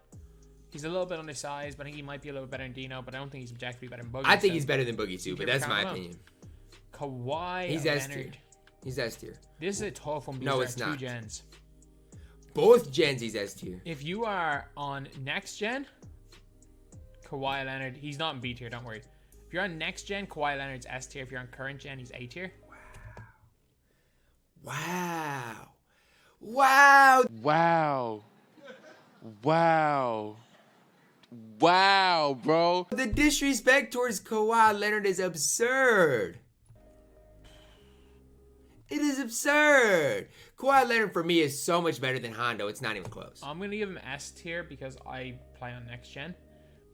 He's a little bit undersized, but I think he might be a little bit better than Dino, but I don't think he's objectively better than Boogie. I think he's better than Boogie too, but that's my opinion. Kawhi He's Leonard. S tier. He's S tier. This is a tough one because no, it's not. 2 gens. Both gens he's S tier. If you are on next gen, Kawhi Leonard, he's not in B tier, don't worry. If you're on next gen, Kawhi Leonard's S tier. If you're on current gen, he's A tier. Wow. Wow. Wow. Wow. Wow, bro. The disrespect towards Kawhi Leonard is absurd. It is absurd. Kawhi Leonard for me is so much better than Hondo. It's not even close. I'm going to give him S tier because I play on next gen.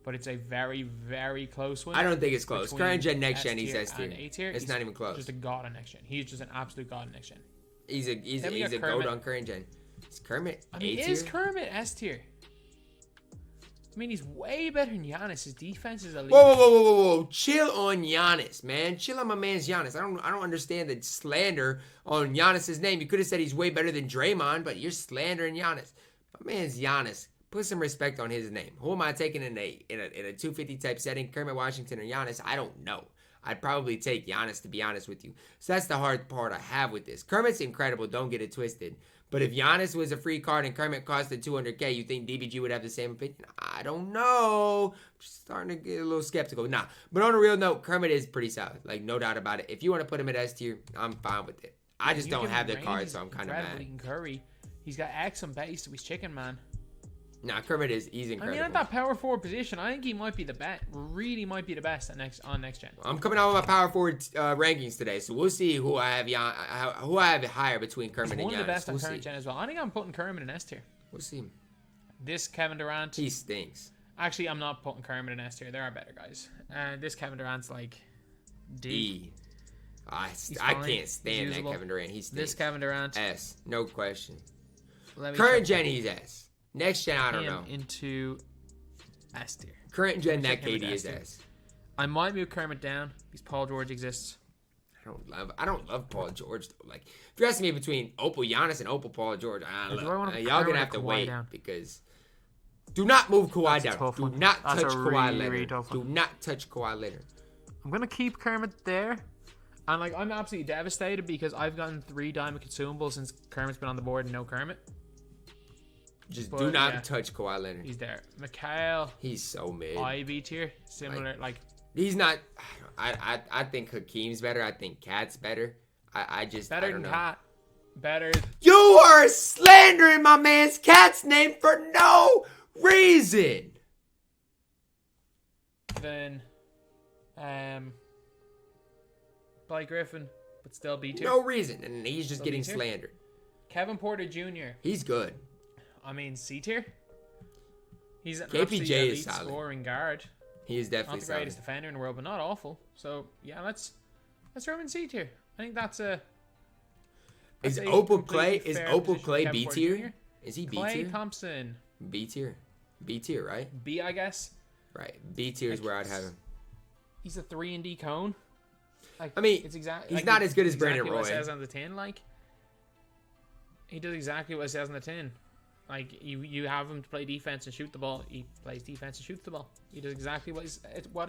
But it's a very, very close one. I don't think it's close. Current gen, next gen, he's S tier. It's not even close. He's just a god on next gen. He's just an absolute god on next gen. He's a goat on current gen. Is Kermit A tier? Is Kermit S tier? I mean, he's way better than Giannis. His defense is elite. Whoa. Chill on Giannis, man. Chill on my man's Giannis. I don't understand the slander on Giannis's name. You could have said he's way better than Draymond, but you're slandering Giannis. My man's Giannis. Put some respect on his name. Who am I taking in a 250 type setting? Kermit Washington or Giannis? I don't know. I'd probably take Giannis, to be honest with you. So that's the hard part I have with this. Kermit's incredible. Don't get it twisted. But if Giannis was a free card and Kermit costed $200K, you think DBG would have the same opinion? I don't know. I'm starting to get a little skeptical. Nah. But on a real note, Kermit is pretty solid. Like, no doubt about it. If you want to put him at S tier, I'm fine with it. I just don't have the card, so I'm kind of mad. Curry. He's got X on base, so he's chicken, man. Nah, Kermit he's incredible. I mean, at that power forward position, I think he might be the best. Really might be the best on next gen. I'm coming out with my power forward rankings today, so we'll see who I have higher between Kermit and Giannis. One of the best on current gen as well. I think I'm putting Kermit in S tier. We'll see. This Kevin Durant. He stinks. Actually, I'm not putting Kermit in S tier. There are better guys. This Kevin Durant's like D. I can't stand that Kevin Durant. He stinks. This Kevin Durant. S. No question. Current gen, he's S. Next gen, I don't know. Into S tier. Current gen, that KD is S. I might move Kermit down because Paul George exists. I don't love Paul George though. Like, if you're asking me between Opal Giannis and Opal Paul George, y'all gonna have to wait because do not move Kawhi down. Do not touch Kawhi Leonard. Do not touch Kawhi Leonard. I'm gonna keep Kermit there. And like, I'm absolutely devastated because I've gotten 3 diamond consumables since Kermit's been on the board and no Kermit. Just do not touch Kawhi Leonard. He's there. Mikhail. He's so mid. IB tier. Similar, like he's not. I think Hakeem's better. I think Cat's better. I just better I don't than know. Cat. Better. You are slandering my man's Cat's name for no reason. Then, Blake Griffin, but still B tier. No reason, and he's just getting slandered. Kevin Porter Jr. He's good. I mean, C tier. He's an KPJ is solid. Scoring guard. He is definitely not the greatest defender in the world, but not awful. So yeah, let's throw him in C tier. I think that's a. Is Opal Clay B tier? Is he B tier? Clay Thompson. B tier. B tier, right? B, I guess. Right. B tier is where I'd have him. He's a 3-and-D cone. Like, I mean, it's exactly. He's not as good as Brandon Roy. Roy. What it says on the tin, like. He does exactly what it says on the tin. Like, you have him to play defense and shoot the ball. He plays defense and shoots the ball. He does exactly what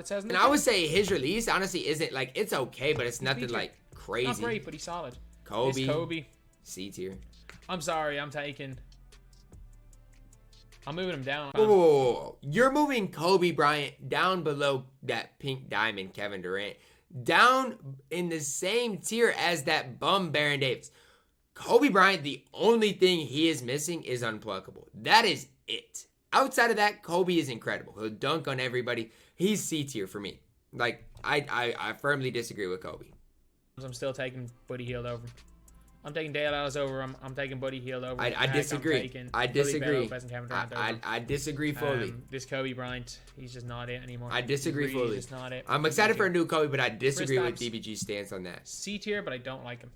it says in the tin. I would say his release, honestly, isn't, like, it's okay, but it's nothing, like, crazy. Not great, but he's solid. Kobe. C tier. I'm sorry, I'm moving him down. Whoa. You're moving Kobe Bryant down below that pink diamond Kevin Durant. Down in the same tier as that bum Baron Davis. Kobe Bryant, the only thing he is missing is unpluckable. That is it. Outside of that, Kobe is incredible. He'll dunk on everybody. He's C tier for me. Like, I firmly disagree with Kobe. I'm still taking Buddy Hield over. I'm taking Dale Ellis over. I'm taking Buddy Hield over. I disagree. I disagree. I disagree fully. This Kobe Bryant, he's just not it anymore. I disagree fully. Just not it. I'm excited for a new Kobe, but I disagree with DBG's stance on that. C tier, but I don't like him.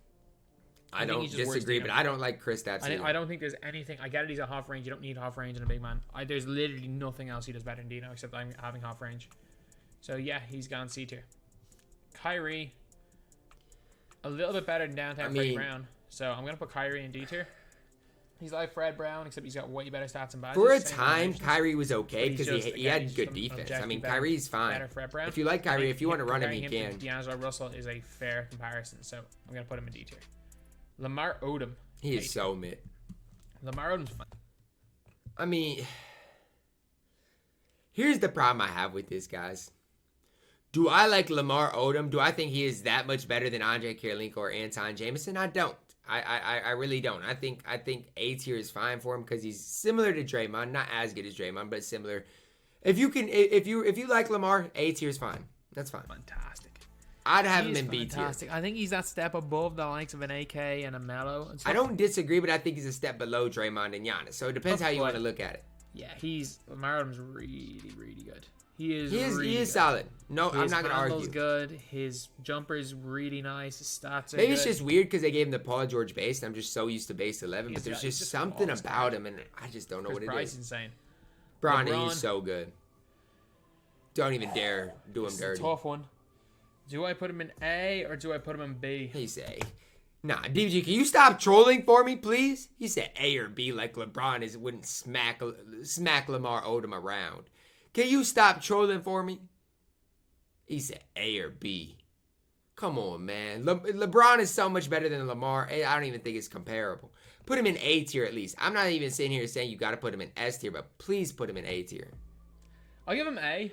I don't disagree, but I don't like Kristaps. I don't think there's anything. I get it, he's at half range. You don't need half range in a big man. There's literally nothing else he does better than Dino except having half range. So yeah, he's gone C tier. Kyrie, a little bit better than downtown Freddie Brown. So I'm gonna put Kyrie in D tier. He's like Fred Brown, except he's got way better stats and badges. For a time, Kyrie was okay because he had good defense. I mean, Kyrie's fine. If you like Kyrie, if you want to run him, he can. D'Angelo Russell is a fair comparison, so I'm gonna put him in D tier. Lamar Odom. He is so mid. Lamar Odom's fine. I mean, here's the problem I have with this, guys. Do I like Lamar Odom? Do I think he is that much better than Andre Kirilenko or Anton Jameson? I don't. I really don't. I think A tier is fine for him because he's similar to Draymond. Not as good as Draymond, but similar. If you like Lamar, A tier is fine. That's fine. Fantastic. I'd have him in B tier. I think he's that step above the likes of an AK and a Melo. And stuff. I don't disagree, but I think he's a step below Draymond and Giannis. So it depends how you want to look at it. Yeah, Lamar Odom's really good. He is solid. No, I'm not gonna argue. His good. His jumper is really nice. His stats are Maybe good. it's just weird because they gave him the Paul George base, and I'm just so used to base 11. But there's just something about him, and I just don't know what it is. Price insane. LeBron, he's so good. Don't even dare do him dirty. It's a tough one. Do I put him in A or do I put him in B? He's A. Nah, DBG, can you stop trolling for me, please? He said A or B like LeBron wouldn't smack Lamar Odom around. Can you stop trolling for me? He said A or B. Come on, man. LeBron is so much better than Lamar. I don't even think it's comparable. Put him in A tier at least. I'm not even sitting here saying you got to put him in S tier, but please put him in A tier. I'll give him A.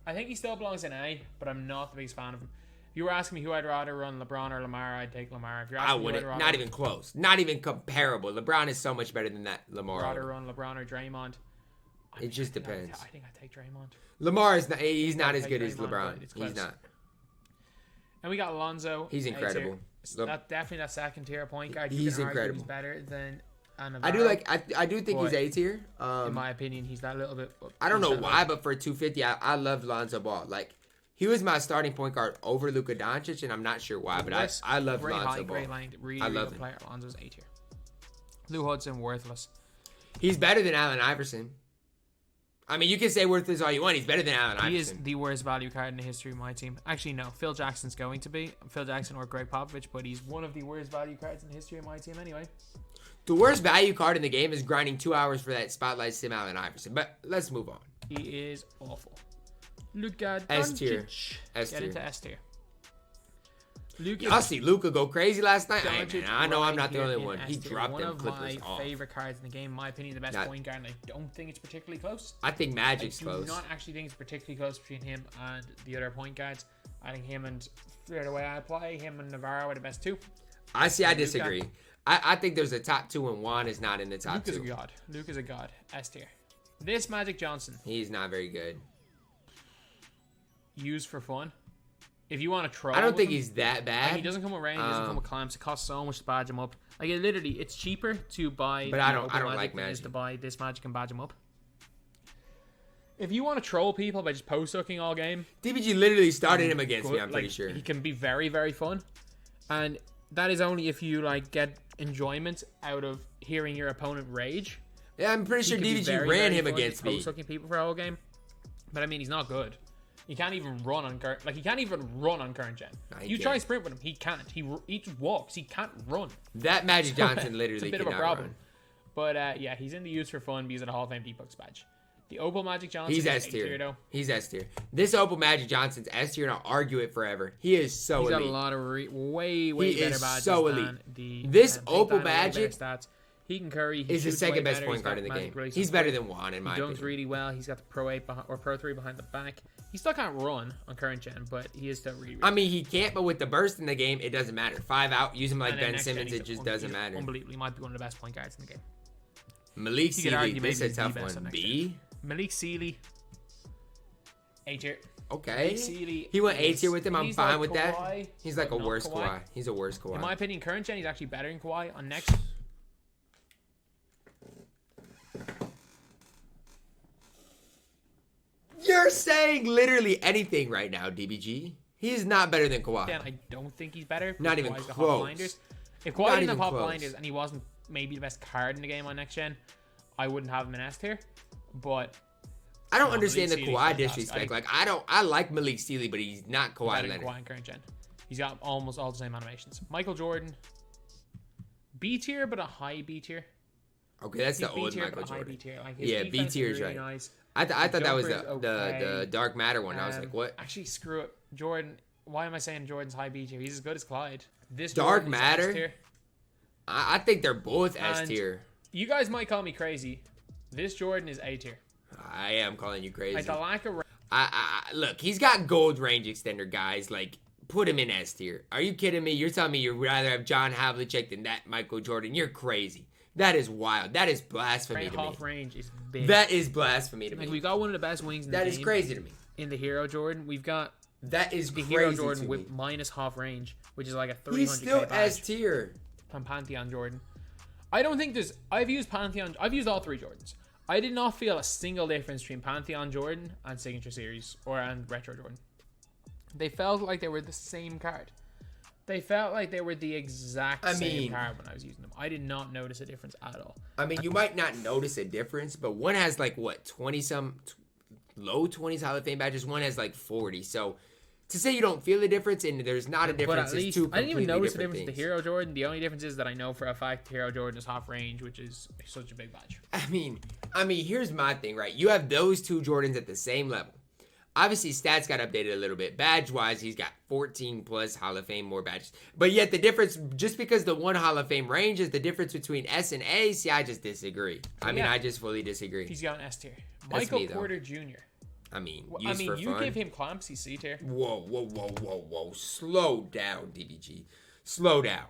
I think he still belongs in A, but I'm not the biggest fan of him. If you were asking me who I'd rather run, LeBron or Lamar, I'd take Lamar. If you're asking I wouldn't. Not even close. Not even comparable. LeBron is so much better than that Lamar. I'd rather run LeBron or Draymond. It just depends. I think I'd take Draymond. Lamar is not. He's not as good as LeBron. He's not. And we got Alonzo. He's incredible. Definitely that second tier point guard. He's incredible. He's better than. I do think he's A tier. In my opinion, he's that little bit. I don't know why, but for 250, I love Lonzo Ball. Like, he was my starting point guard over Luka Doncic, and I'm not sure why, but I love Lonzo Ball. Great length, really good player. Lonzo's A tier. Lou Hudson, worthless. He's better than Allen Iverson. I mean, you can say worthless all you want. He's better than Allen Iverson. He is the worst value card in the history of my team. Actually, no. Phil Jackson's going to be. Phil Jackson or Greg Popovich, but he's one of the worst value cards in the history of my team anyway. The worst value card in the game is grinding 2 hours for that spotlight sim Allen Iverson. But let's move on. He is awful. Luka S tier. Get into S tier. Y'all see Luka go crazy last night? I know I'm not the only one. He dropped them Clippers off. One of my favorite cards in the game. In my opinion, the best point guard, and I don't think it's particularly close. I think Magic's close. I do not actually think it's particularly close between him and the other point guards. I think him and, the way I play, him and Navarro are the best two. I disagree. I think there's a top two, and Juan is not in the top two. Luka's a god. Luka's a god. S tier. This Magic Johnson. He's not very good. Used for fun. If you want to troll, I don't think he's that bad. He doesn't come with rain. He doesn't come with clamps. It costs so much to badge him up. Like, it's cheaper to buy. But I don't like Magic. Is to buy this Magic and badge him up. If you want to troll people by just post hooking all game, DBG literally started him against me. I'm pretty sure he can be very, very fun, and that is only if you get enjoyment out of hearing your opponent rage. Yeah, I'm pretty sure DBG ran him against me. Post hooking people for a whole game, but I mean, he's not good. He can't even run on current. He can't even run on current gen. You try and sprint with him, he can't. He just walks. He can't run. That Magic Johnson literally it's a bit of a problem. Run. But yeah, he's in the use for fun because of the Hall of Fame D-Bucks badge. The Opal Magic Johnson. He's S tier though. He's S tier. This Opal Magic Johnson's S tier, and I'll argue it forever. He is so elite. He's got a lot of way better badges so elite. This Opal Magic. He can curry. He's the second best point guard in the game. He's better than Juan in my opinion. He dunks really well. He's got the Pro 8 or Pro 3 behind the back. He still can't run on current gen, but he is still really I mean, he can't, but with the burst in the game, it doesn't matter. 5 out, use him like Ben Simmons, it just doesn't matter. Unbelievable. He might be one of the best point guards in the game. Malik Sealy, this is a tough one. B? Malik Sealy. A tier. Okay. He went A tier with him. I'm fine with that. He's like a worse Kawhi. He's a worse Kawhi. In my opinion, current gen, he's actually better than Kawhi. On next... You're saying literally anything right now, DBG. He is not better than Kawhi. I don't think he's better. Not even close. If Kawhi didn't have hot blinders and he wasn't maybe the best card in the game on next gen, I wouldn't have him in S tier. But I don't understand the Kawhi disrespect. I like Malik Sealy, but he's not Kawhi Leonard. Kawhi in current gen. He's got almost all the same animations. Michael Jordan, B tier, but a high B tier. Okay, that's the old Michael Jordan. Yeah, B tier is right. Nice. I thought that was the Dark Matter one. I was like, what? Actually, screw it. Jordan. Why am I saying Jordan's high B tier? He's as good as Clyde. This Dark Matter? I think they're both S tier. You guys might call me crazy. This Jordan is A tier. I am calling you crazy. Like the lack of... Look, he's got gold range extender, guys. Like, put him in S tier. Are you kidding me? You're telling me you'd rather have John Havlicek than that Michael Jordan? You're crazy. That is wild. That is blasphemy to me. Half range is big. That is blasphemy to me. Like, we got one of the best wings in the game. That is crazy to me. In the Hero Jordan, we've got that is the crazy Hero Jordan to with me. minus half range, which is like a 300k He's still badge. S tier. From Pantheon Jordan. I don't think there's... I've used Pantheon... I've used all three Jordans. I did not feel a single difference between Pantheon Jordan and Signature Series and Retro Jordan. They felt like they were the same card. They felt like they were the exact same card when I was using them. I did not notice a difference at all. I mean, you might not notice a difference, but one has like, what, 20-some, low 20s Hall of Fame badges. One has like 40. So to say you don't feel the difference and there's not a difference is two completely different things. I didn't even notice the difference with the Hero Jordan. The only difference is that I know for a fact the Hero Jordan is half range, which is such a big badge. I mean, here's my thing, right? You have those two Jordans at the same level. Obviously, stats got updated a little bit. Badge-wise, he's got 14 plus Hall of Fame more badges. But yet the difference, just because the one Hall of Fame range is the difference between S and A, see, I just disagree. I mean, I just fully disagree. He's got an S tier. Michael Porter Jr. I mean, you give him Clamps, he's C tier. Whoa. Slow down, DBG. Slow down.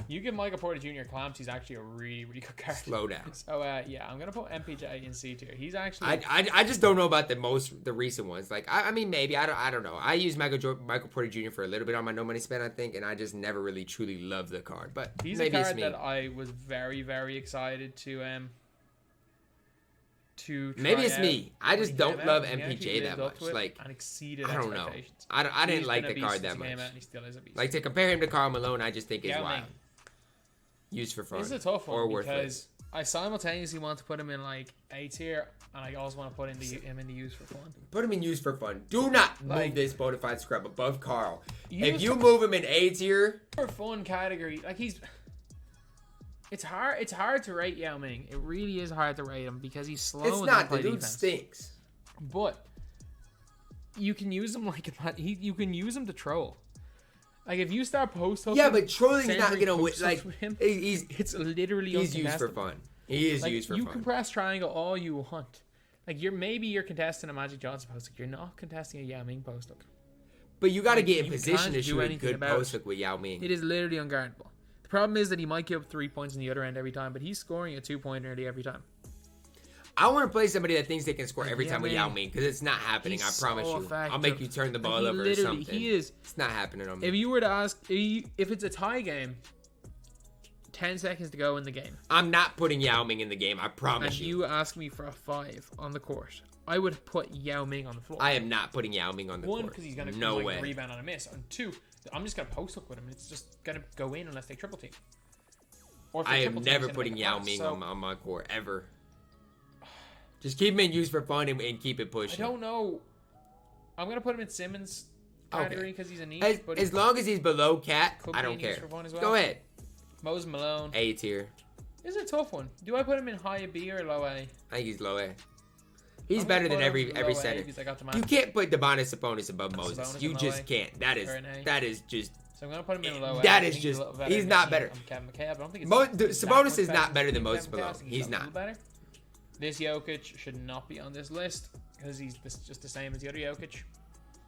You give Michael Porter Jr. Clamps, he's actually a really, really good card. Slow down. So, yeah, I'm going to put MPJ in C tier. He's actually... I just don't know about the recent ones. Like, I mean, maybe. I don't know. I used Michael Porter Jr. for a little bit on my No Money Spent, I think, and I just never really, truly loved the card. But he's maybe a card it's me. that I was very, very excited to try maybe it's out. me. I just don't love MPJ that much. Like, and exceeded I don't know. expectations. I didn't like the card that much. And he still is a beast. Like, to compare him to Karl Malone, I just think is wild. Man. Used for fun. This is a tough one or because worthless. I simultaneously want to put him in like A tier, and I also want to put him in the used for fun. Put him in used for fun. Do not move this bonafide scrub above Carl. If you move him in A tier, for fun category, like it's hard to rate Yao Ming. It really is hard to rate him because he's slow. It's not. The dude stinks. But you can use him you can use him to troll. Like, if you start post hooking, yeah, but trolling's not gonna win. Like, it's literally he's used for fun. He is used for fun. You can press triangle all you want. Like, you're contesting a Magic Johnson post hook. You're not contesting a Yao Ming post hook. But you got to get in position to shoot a good post hook with Yao Ming. It is literally unguardable. The problem is that he might give up 3 points on the other end every time, but he's scoring a 2-pointer every time. I want to play somebody that thinks they can score every time with Yao Ming, because it's not happening. I promise you. Effective. I'll make you turn the ball over or something. It's not happening on me. If you were to ask, if it's a tie game, 10 seconds to go in the game. I'm not putting Yao Ming in the game. I promise you. And you ask me for a 5 on the court, I would put Yao Ming on the floor. I am not putting Yao Ming on the court. 1, because he's going to rebound on a miss. And 2, I'm just going to post hook with him. It's just going to go in unless they triple team. I am never putting Yao Ming on my court, ever. Just keep him in use for fun and keep it pushing. I don't know. I'm going to put him in Simmons category because he's a need. As long as he's below Cat, I don't care. Well. Go ahead. MosBallin. A tier. This is a tough one. Do I put him in high B or low A? I think he's low A. He's better than every center. You can't put Demonis Sabonis above Moses. You just can't. That is just... So I'm going to put him in a low A. That is just... He's not better. Kevin McHale, but I don't think it's Sabonis is not better than MosBallin. He's not. This Jokic should not be on this list because he's just the same as the other Jokic.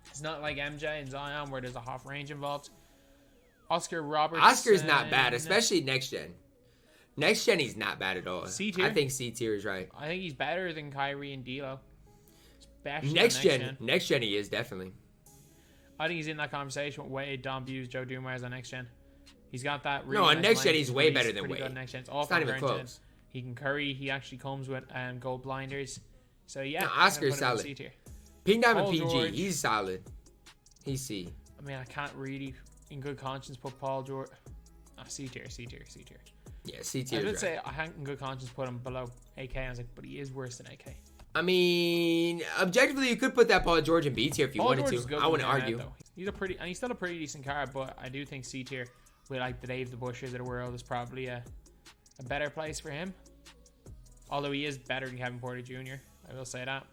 It's not like MJ and Zion where there's a half range involved. Oscar Robertson. Oscar's not bad, especially next gen. Next gen, he's not bad at all. C tier. I think C tier is right. I think he's better than Kyrie and D'Lo. Next gen, he is definitely. I think he's in that conversation with Wade, Don Buse, Joe Dumars on next gen. He's got that. Really on next gen, he's way better than Wade. Next gen. It's not even close. He can curry. He actually comes with gold blinders. So yeah, no, Oscar's solid. Pink Diamond PG, George, he's solid. He's C. I mean, I can't really, in good conscience, put Paul George. C tier. Yeah, C tier. I would say I can't, in good conscience, put him below AK. I was like, but he is worse than AK. I mean, objectively, you could put that Paul George in B tier if you wanted to. I wouldn't argue. He's still a pretty decent card, but I do think C tier with like the Dave the Bushers of the world is probably a better place for him. Although he is better than Kevin Porter Jr. I will say that.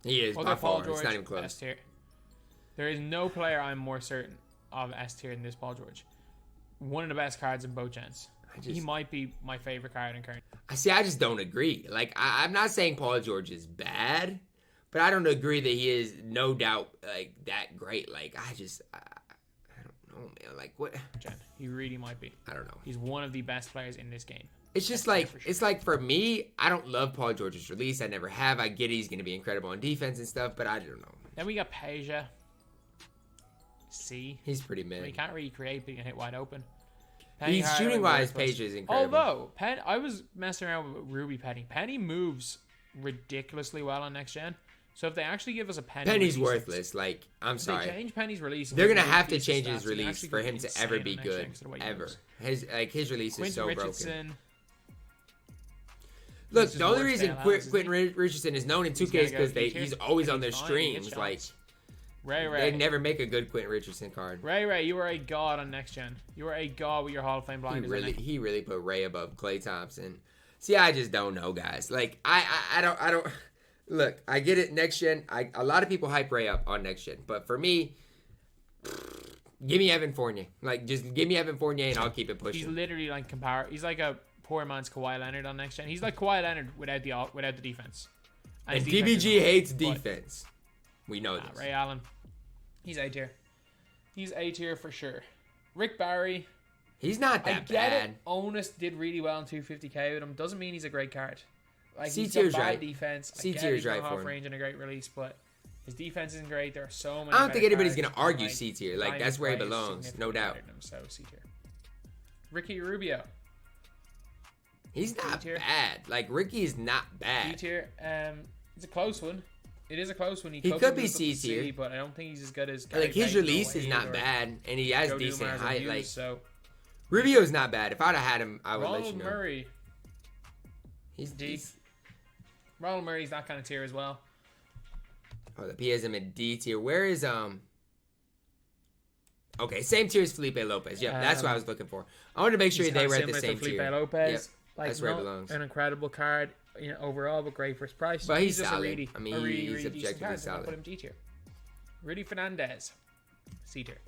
He is, by far. It's not even close. S tier. There is no player I'm more certain of S tier than this Paul George. One of the best cards in both gens. He might be my favorite card in current. I just don't agree. Like, I'm not saying Paul George is bad, but I don't agree that he is no doubt like that great. Like, I don't know, man. Like, what? Jen, he really might be. I don't know. He's one of the best players in this game. It's just like, it's like for me, I don't love Paul George's release. I never have. I get he's going to be incredible on defense and stuff, but I don't know. Then we got Peja. C. He's pretty mid. He can't really create, but he can hit wide open. He's shooting wise, Peja is incredible. Although, I was messing around with Ruby Penny. Penny moves ridiculously well on next gen. So if they actually give us a Penny, Penny's worthless. Like, I'm sorry. They change Penny's release. They're gonna have to change his release for him to ever be good. Ever. His release is so broken. Look, the only reason Quentin Richardson is known in 2K is because he's always on their streams. Like, Ray. They never make a good Quentin Richardson card. Ray, you are a god on next gen. You are a god with your Hall of Fame blinders. He really put Ray above Klay Thompson. See, I just don't know, guys. Like, I don't. Look, I get it. Next gen. A lot of people hype Ray up on next gen, but for me, give me Evan Fournier. Like, just give me Evan Fournier, and I'll keep it pushing. He's literally like He's like a poor man's Kawhi Leonard on next gen. He's like Kawhi Leonard without the defense. And DBG hates defense. We know this. Ray Allen. He's A tier. He's A tier for sure. Rick Barry. He's not that bad. Onus did really well in 250k with him. Doesn't mean he's a great card. Like, C he's got bad right. defense. C tier is right for him. Range and a great release, but his defense isn't great. There are so many. I don't think anybody's gonna argue C tier. Like, that's where he belongs, no doubt. So C tier. Ricky Rubio. He's not bad. Like, Ricky is not bad. C tier. It's a close one. It is a close one. He could be C tier, but I don't think he's as good as. Like, his release is not bad, and he has decent height. Like, Rubio's not bad. If I'd have had him, I would let you know. Ronald Murray. He's D. Ronald Murray's that kind of tier as well. Oh, the P has him in D tier. Where is Okay, same tier as Felipe Lopez. Yeah, that's what I was looking for. I wanted to make sure they were at the same tier. Felipe Lopez, yep, like, that's where he belongs. An incredible card, overall, but great for his price. But he's just solid. He's objectively solid. Put him D tier. Rudy Fernandez, C tier.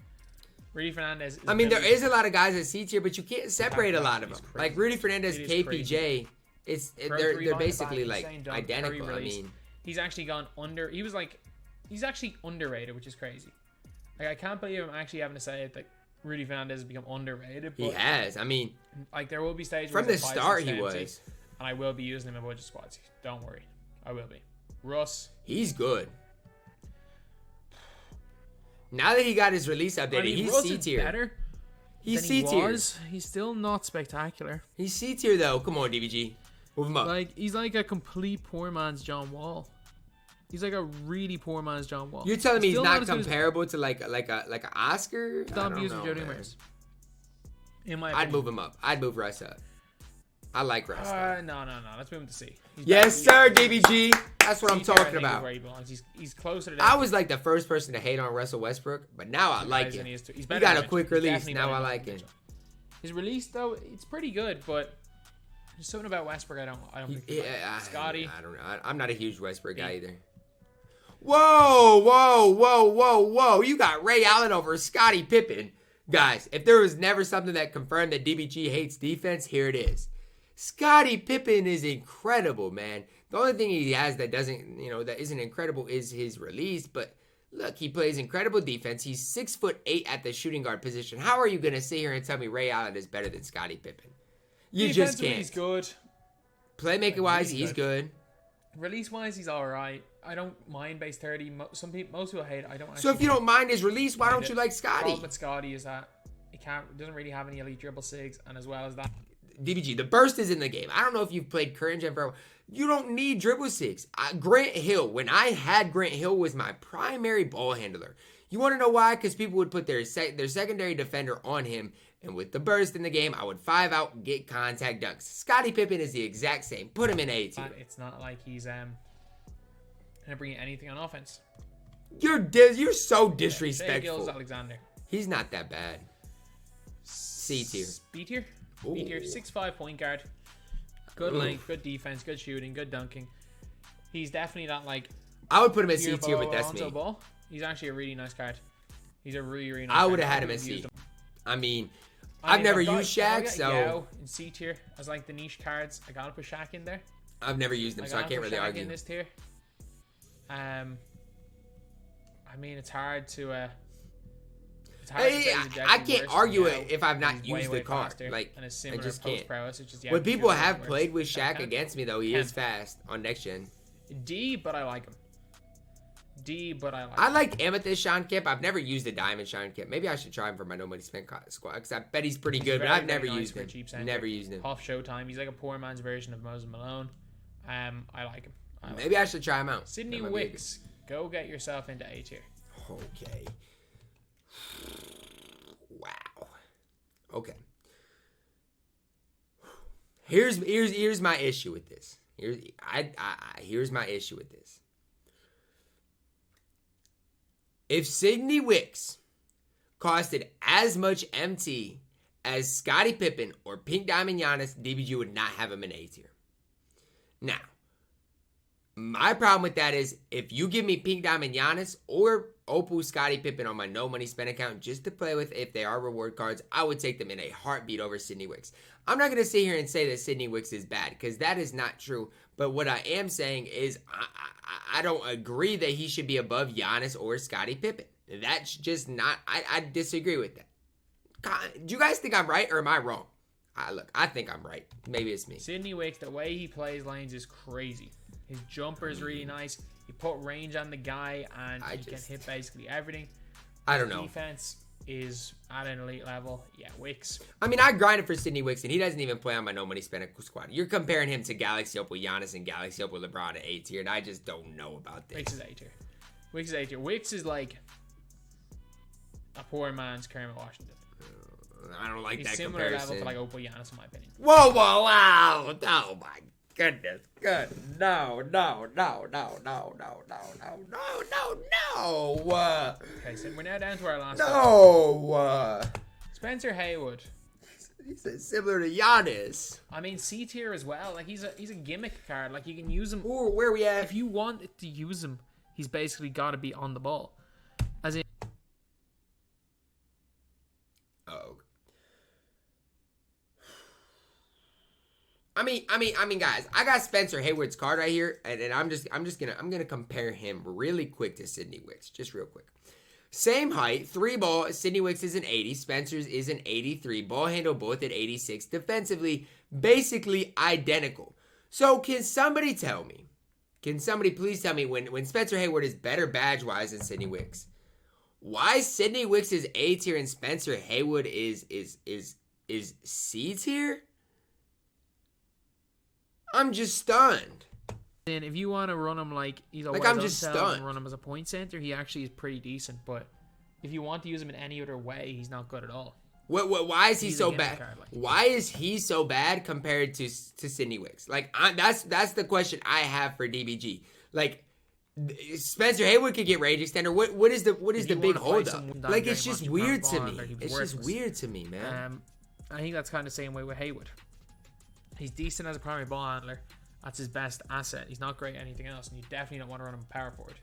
Rudy Fernandez. I mean, there is a lot of guys at C tier, but you can't separate a lot of them. Like Rudy Fernandez, KPJ. They're basically like identical. I mean, he's actually gone under. He's actually underrated, which is crazy. Like, I can't believe I'm actually having to say it, that Rudy Fernandez has become underrated. But, he has. I mean, like, there will be stages from the start he was, and I will be using him in budget squads. Don't worry, I will be. Russ, he's good. Now that he got his release updated, he's C tier. He's C tier. He's still not spectacular. He's C tier though. Come on, DBG. Move him up. Like, he's like a complete poor man's John Wall. He's like a really poor man's John Wall. You're telling me he's not comparable to like an Oscar? Stop using Joe Dumars. I'd move him up. I'd move Russ up. I like Russ. No. Let's move him to C. Yes, sir, DBG. That's what I'm talking about. Where he belongs. He's closer to that. I was like the first person to hate on Russell Westbrook, but now I like him. He got a quick release. Now I like him. His release though, it's pretty good, but there's something about Westbrook I don't think. Yeah, Scotty. I don't know. I'm not a huge Westbrook guy either. Whoa. You got Ray Allen over Scottie Pippen. Guys, if there was never something that confirmed that DBG hates defense, here it is. Scottie Pippen is incredible, man. The only thing he has that that isn't incredible is his release, but look, he plays incredible defense. He's 6'8" at the shooting guard position. How are you going to sit here and tell me Ray Allen is better than Scottie Pippen? You just can't. He's good. Playmaker-wise, he's good. Release-wise, he's all right. I don't mind base 30. Most people hate it. I don't. So if you don't mind his release, why don't you like Scotty? The problem with Scotty is that he doesn't really have any elite dribble sigs, and as well as that, DBG, the burst is in the game. I don't know if you've played current gen for. You don't need dribble sigs. Grant Hill, when I had Grant Hill, was my primary ball handler. You want to know why? Because people would put their secondary defender on him, and with the burst in the game, I would 5 out, get contact dunks. Scottie Pippen is the exact same. Put him in A tier. It's not like he's gonna bring you anything on offense. You're so disrespectful. Gills Alexander. He's not that bad. C tier. B tier. B tier. 6'5" point guard. Good length, good defense, good shooting, good dunking. He's definitely not like. I would put him at C tier, but that's me. Ball. He's actually a really nice card. He's a really nice card. I would have had him at C. I mean, I've never used Shaq, so. Yao in C tier as like the niche cards. I gotta put Shaq in there. I've never used him, so I can't really argue. In this tier. I mean, it's hard to It's hard to say he's I can't worse argue now. it if I've not He's way, used way the card. faster Like, and a I similar just can't. prowess, it's just, When people pure have worse. played with Can Shaq against me, though, he is fast on next gen. D, but I like him. D, but I like I him. like Amethyst Sean Kemp. I've never used a Diamond Sean Kemp. Maybe I should try him for my No Money Spent squad because I bet he's pretty good, but I've never used him. Never used him. Off Showtime. He's like a poor man's version of MosBallin. I like him. Maybe I should try him out. Sydney Wicks, go get yourself into A tier. Okay. Wow. Okay. Here's my issue with this. Here's my issue with this. If Sydney Wicks costed as much MT as Scottie Pippen or Pink Diamond Giannis, DBG would not have him in A tier. Now, my problem with that is if you give me Pink Diamond Giannis or Opal Scottie Pippen on my no money spent account just to play with if they are reward cards, I would take them in a heartbeat over Sydney Wicks. I'm not going to sit here and say that Sydney Wicks is bad because that is not true. But what I am saying is I don't agree that he should be above Giannis or Scottie Pippen. That's just not, I disagree with that. Do you guys think I'm right or am I wrong? Look, I think I'm right. Maybe it's me. Sydney Wicks, the way he plays lanes is crazy. His jumper is really nice. You put range on the guy and he can hit basically everything. I don't know. Defense is at an elite level. Yeah, Wicks. I mean, I grinded for Sydney Wicks, and he doesn't even play on my no money spent squad. You're comparing him to Galaxy Up with Giannis and Galaxy Up with LeBron at A tier, and I just don't know about this. Wicks is A tier. Wicks is A tier. Wicks is like a poor man's Kermit Washington. I don't like He's that similar comparison. level to like Opal Giannis, in my opinion. Whoa, wow. Oh, my goodness. Good. No. Okay, so we're now down to our last No. Spencer Haywood. He's similar to Giannis. I mean, C tier as well. Like he's a gimmick card. Like you can use him. Ooh, where we at? If you want to use him, he's basically got to be on the ball. As in. Oh. I mean, guys, I got Spencer Haywood's card right here, and I'm gonna compare him really quick to Sydney Wicks, just real quick. Same height, 3 ball. Sydney Wicks is an 80. Spencer's is an 83. Ball handle both at 86. Defensively, basically identical. So can somebody tell me? Can somebody please tell me when Spencer Haywood is better badge wise than Sydney Wicks? Why Sydney Wicks is A tier and Spencer Haywood is C tier? I'm just stunned. And if you want to run him like either like I'm just stunned and run him as a point center, he actually is pretty decent. But if you want to use him in any other way, he's not good at all. Why is he so bad? Like. Why is he so bad compared to Sydney Wicks? Like that's the question I have for DBG. Like Spencer Haywood could get range extender. What is the big hold up? Like it's just weird to me. It's just weird to me, man. I think that's kind of the same way with Haywood. He's decent as a primary ball handler. That's his best asset. He's not great at anything else, and you definitely don't want to run him power forward.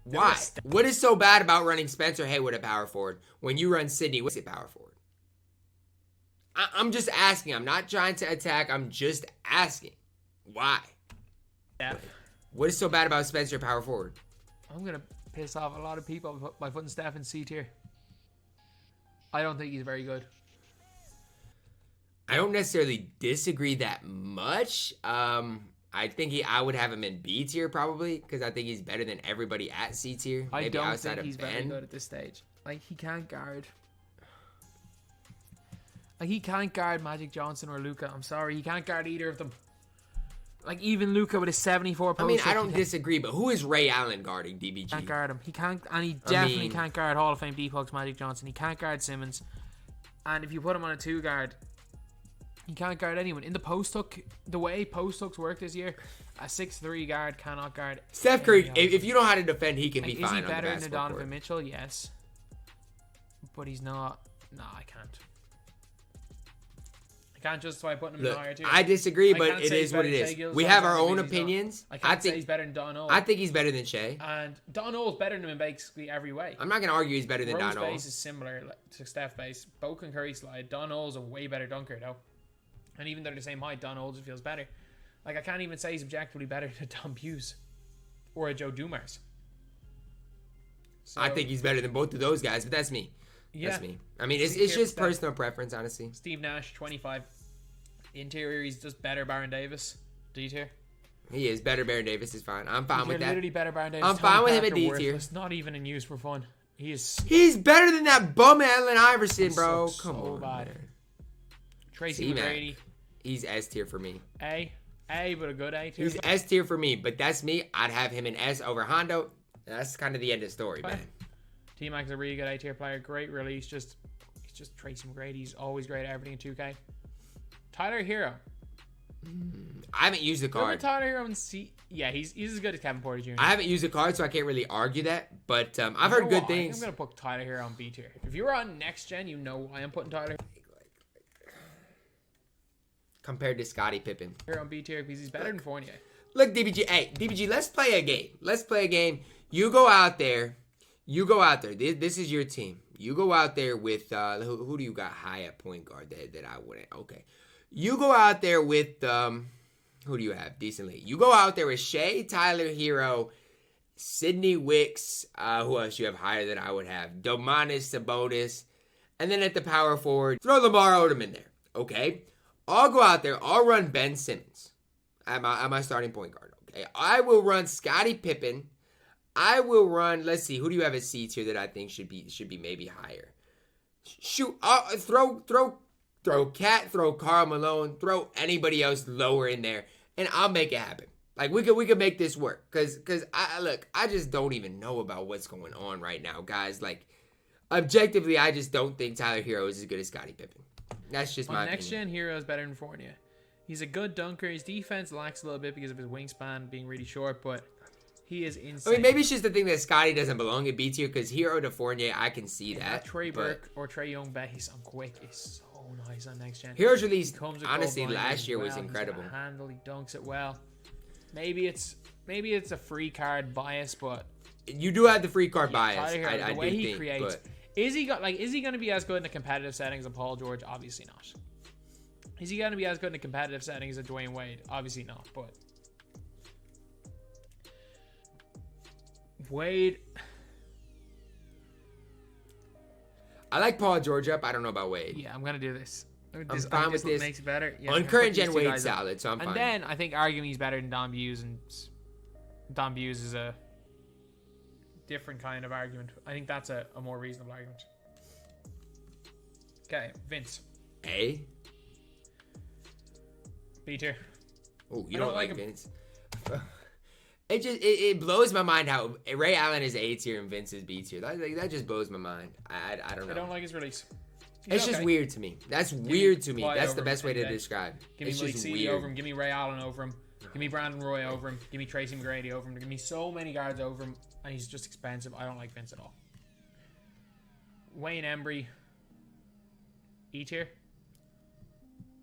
Why? What is so bad about running Spencer Haywood at power forward when you run Sydney Wicks at power forward? I'm just asking. I'm not trying to attack. I'm just asking. Why? Yeah. What is so bad about Spencer power forward? I'm going to piss off a lot of people by putting Steph in C tier. I don't think he's very good. I don't necessarily disagree that much. I think I would have him in B tier probably because I think he's better than everybody at C tier. I don't think he's very good at this stage. Like he can't guard. Like he can't guard Magic Johnson or Luka. I'm sorry, he can't guard either of them. Like even Luka with his 74 post. I mean, I don't disagree, but who is Ray Allen guarding DBG? Can't guard him. He can't, and he definitely can't guard Hall of Fame D-Pucks Magic Johnson. He can't guard Simmons. And if you put him on a 2 guard, he can't guard anyone. In the post hook, the way post hooks work this year, a 6'3" guard cannot guard. Steph Curry, if you know how to defend, he can be fine. Is he better than Donovan Mitchell? Yes. But he's not. No, I can't. I can't justify putting him in higher tier. I disagree, but it is what it is. We have our own opinions. I can't say he's better than Don O. I think he's better than Shea. And Don O is better than him in basically every way. I'm not going to argue he's better than Don O. Rose's base is similar to Steph base. Both can Curry slide. Don O is a way better dunker, though. And even though they're the same height, Don O just feels better. Like, I can't even say he's objectively better than Tom Hughes or a Joe Dumars. So, I think he's better than both of those guys, but that's me. Yeah. That's me. I mean, it's just personal preference, honestly. Steve Nash, 25. Interior, he's just better Baron Davis. D tier. He is better. Baron Davis is fine. I'm fine with that. Literally better Baron Davis. I'm fine with him at D tier. It's not even in use for fun. He's better than that bum Allen Iverson, bro. Come on. Bad. Tracy McGrady. He's S tier for me. A, but a good A tier. He's S tier for me, but that's me. I'd have him in S over Hondo. That's kind of the end of the story, man. T-Mac's a really good A tier player. Great release. He's just Tracy McGrady. He's always great at everything in 2K. Tyler Hero. I haven't used the card. Remember Tyler Hero in C? Yeah, he's as good as Kevin Porter Jr. I haven't used the card, so I can't really argue that. But I've heard good things. I'm gonna put Tyler Hero on B tier. If you were on next gen, you know why I'm putting Tyler compared to Scottie Pippen. Hero on B tier because he's better than Fournier. Look, DBG. Hey, DBG. Let's play a game. Let's play a game. You go out there. This is your team. You go out there with who do you got high at point guard that I wouldn't? Okay. You go out there with who do you have decently? You go out there with Shea, Tyler Hero, Sidney Wicks. Who else you have higher than I would have? Domantas Sabonis, and then at the power forward, throw Lamar Odom in there. Okay. I'll go out there. I'll run Ben Simmons at my starting point guard. Okay. I will run Scottie Pippen. I will run. Let's see. Who do you have at C tier that I think should be maybe higher? Shoot. Throw Cat, throw Karl Malone, throw anybody else lower in there, and I'll make it happen. Like we could make this work. Cause I just don't even know about what's going on right now, guys. Like objectively, I just don't think Tyler Hero is as good as Scottie Pippen. That's just my next opinion. Gen Hero is better than Fournier. He's a good dunker. His defense lacks a little bit because of his wingspan being really short, but he is insane. I mean, maybe it's just the thing that Scottie doesn't belong at B tier because Hero to Fournier, I can see that. Trey Burke or Trey Young base on quick is so nice on next gen. Hero's release, honestly, last year was incredible. He handle, he dunks it well. Maybe it's a free card bias, but you do have the free card bias. Hero, I the way do he think, creates. But is he going to be as good in the competitive settings as Paul George? Obviously not. Is he going to be as good in the competitive settings as Dwayne Wade? Obviously not. But Wade. I like Paul George up. I don't know about Wade. Yeah, I'm going to do this. I'm fine with this. Makes it better. Yeah, on current gen Wade solid, so I'm fine. And then I think arguing he's better than Don Buse, and Don Buse is a different kind of argument. I think that's a more reasonable argument. Okay, Vince. A. B tier. Oh, you don't like Vince? It blows my mind how Ray Allen is A tier and Vince is B tier. That just blows my mind. I don't know. I don't like his release. It's just weird to me. That's weird to me. That's the best way to describe. Give me Malik Sealy over him. Give me Ray Allen over him. Give me Brandon Roy over him. Give me Tracy McGrady over him. Give me so many guards over him, and he's just expensive. I don't like Vince at all. Wayne Embry. E tier.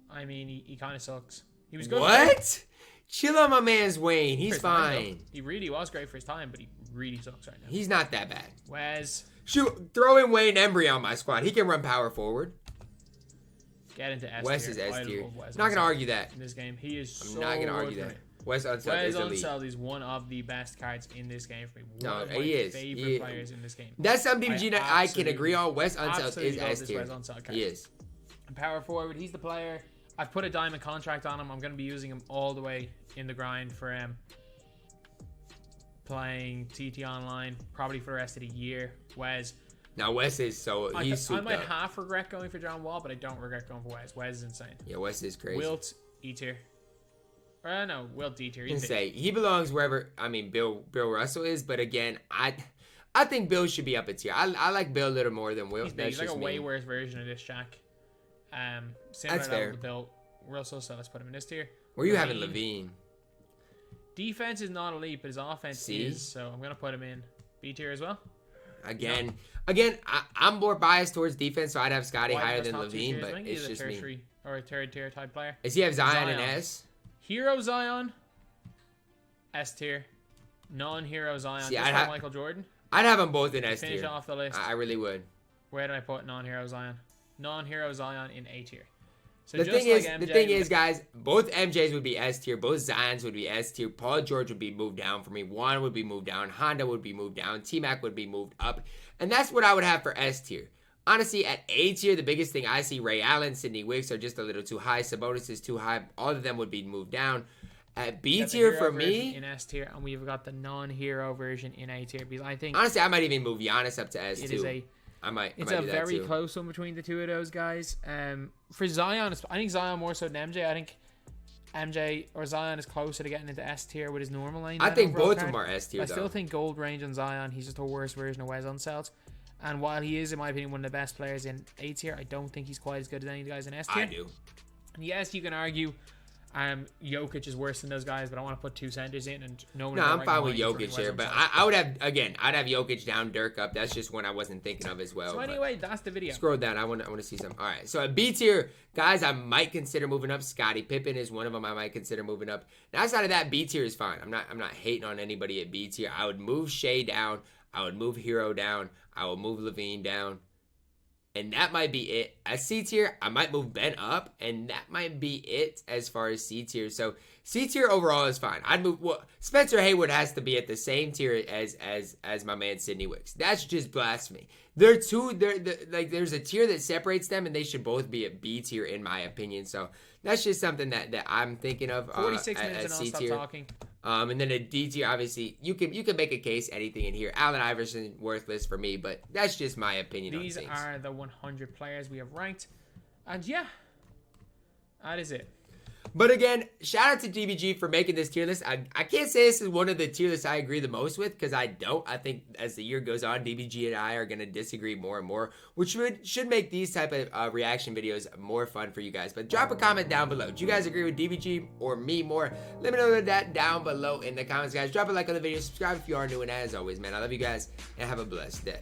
I mean, he kind of sucks. He was good. What? Chill on my man's Wayne. He's fine. He really was great for his time, but he really sucks right now. He's not that bad. Wes. Shoot, throw in Wayne Embry on my squad. He can run power forward. Get into S tier. Is S tier. Not going to argue that. In this game, he is I'm not going to argue that. Wes Unseld is one of the best cards in this game for me. One of my favorite players in this game. That's something DBG that I can agree on. Wes Unseld is S tier. He is. And power forward, he's the player. I've put a diamond contract on him. I'm going to be using him all the way in the grind for playing TT online, probably for the rest of the year. Wes. Now Wes is he's I might half regret going for John Wall, but I don't regret going for Wes. Wes is insane. Yeah, Wes is crazy. Wilt E tier. No, Wilt D tier. He belongs wherever. I mean, Bill Russell is, but again, I think Bill should be up a tier. I like Bill a little more than Wilt. He's like a way worse version of this Shaq. That's fair. Bill Russell, so let's put him in this tier. Where you having Levine? Defense is not elite, but his offense is, so I'm gonna put him in B tier as well. Again, I'm more biased towards defense, so I'd have Scottie higher than Levine, but it's just me. Or a third tier type player. Does he have Zion in S? Hero Zion, S tier. Non-hero Zion, just like Michael Jordan. I'd have them both in S tier. Finish off the list. I really would. Where did I put non-hero Zion? Non-hero Zion in A tier. So the thing is, guys, both MJs would be S tier. Both Zions would be S tier. Paul George would be moved down for me. Juan would be moved down. Honda would be moved down. T-Mac would be moved up. And that's what I would have for S tier. Honestly, at A tier, the biggest thing I see, Ray Allen, Sidney Wicks are just a little too high. Sabonis is too high. All of them would be moved down. At B tier for me, in S tier, and we've got the non-hero version in A tier. Because I think honestly, I might even move Giannis up to S too. It is a It's a very close one between the two of those guys. For Zion, I think Zion more so than MJ. I think MJ or Zion is closer to getting into S tier with his normal lane. I think both of them are S tier. I still think gold range on Zion. He's just a worse version of Wes Unseld. And while he is, in my opinion, one of the best players in A tier, I don't think he's quite as good as any of the guys in S tier. I do. And yes, you can argue Jokic is worse than those guys, but I want to put two centers in and no one. No, I'm fine with Jokic here, but I would have I'd have Jokic down, Dirk up. That's just one I wasn't thinking of as well. So anyway, that's the video. Scroll down. I want to see some. All right, so at B tier, guys, I might consider moving up. Scottie Pippen is one of them. I might consider moving up. Now, outside of that, B tier is fine. I'm not hating on anybody at B tier. I would move Shea down. I would move Hero down. I would move Levine down. And that might be it. At C tier, I might move Ben up, and that might be it as far as C tier. So C tier overall is fine. I'd move. Well, Spencer Haywood has to be at the same tier as my man Sidney Wicks. That's just blasphemy. They're like there's a tier that separates them, and they should both be at B tier in my opinion. So that's just something that I'm thinking of. 46 minutes and I'll stop talking. And then a D tier, obviously, you can make a case anything in here. Allen Iverson, worthless for me, but that's just my opinion on things. These are the 100 players we have ranked. And yeah, that is it. But again, shout out to DBG for making this tier list. I can't say this is one of the tier lists I agree the most with, because I don't. I think as the year goes on, DBG and I are going to disagree more and more, which should make these type of reaction videos more fun for you guys. But drop a comment down below. Do you guys agree with DBG or me more? Let me know that down below in the comments, guys. Drop a like on the video. Subscribe if you are new. And as always, man, I love you guys and have a blessed day.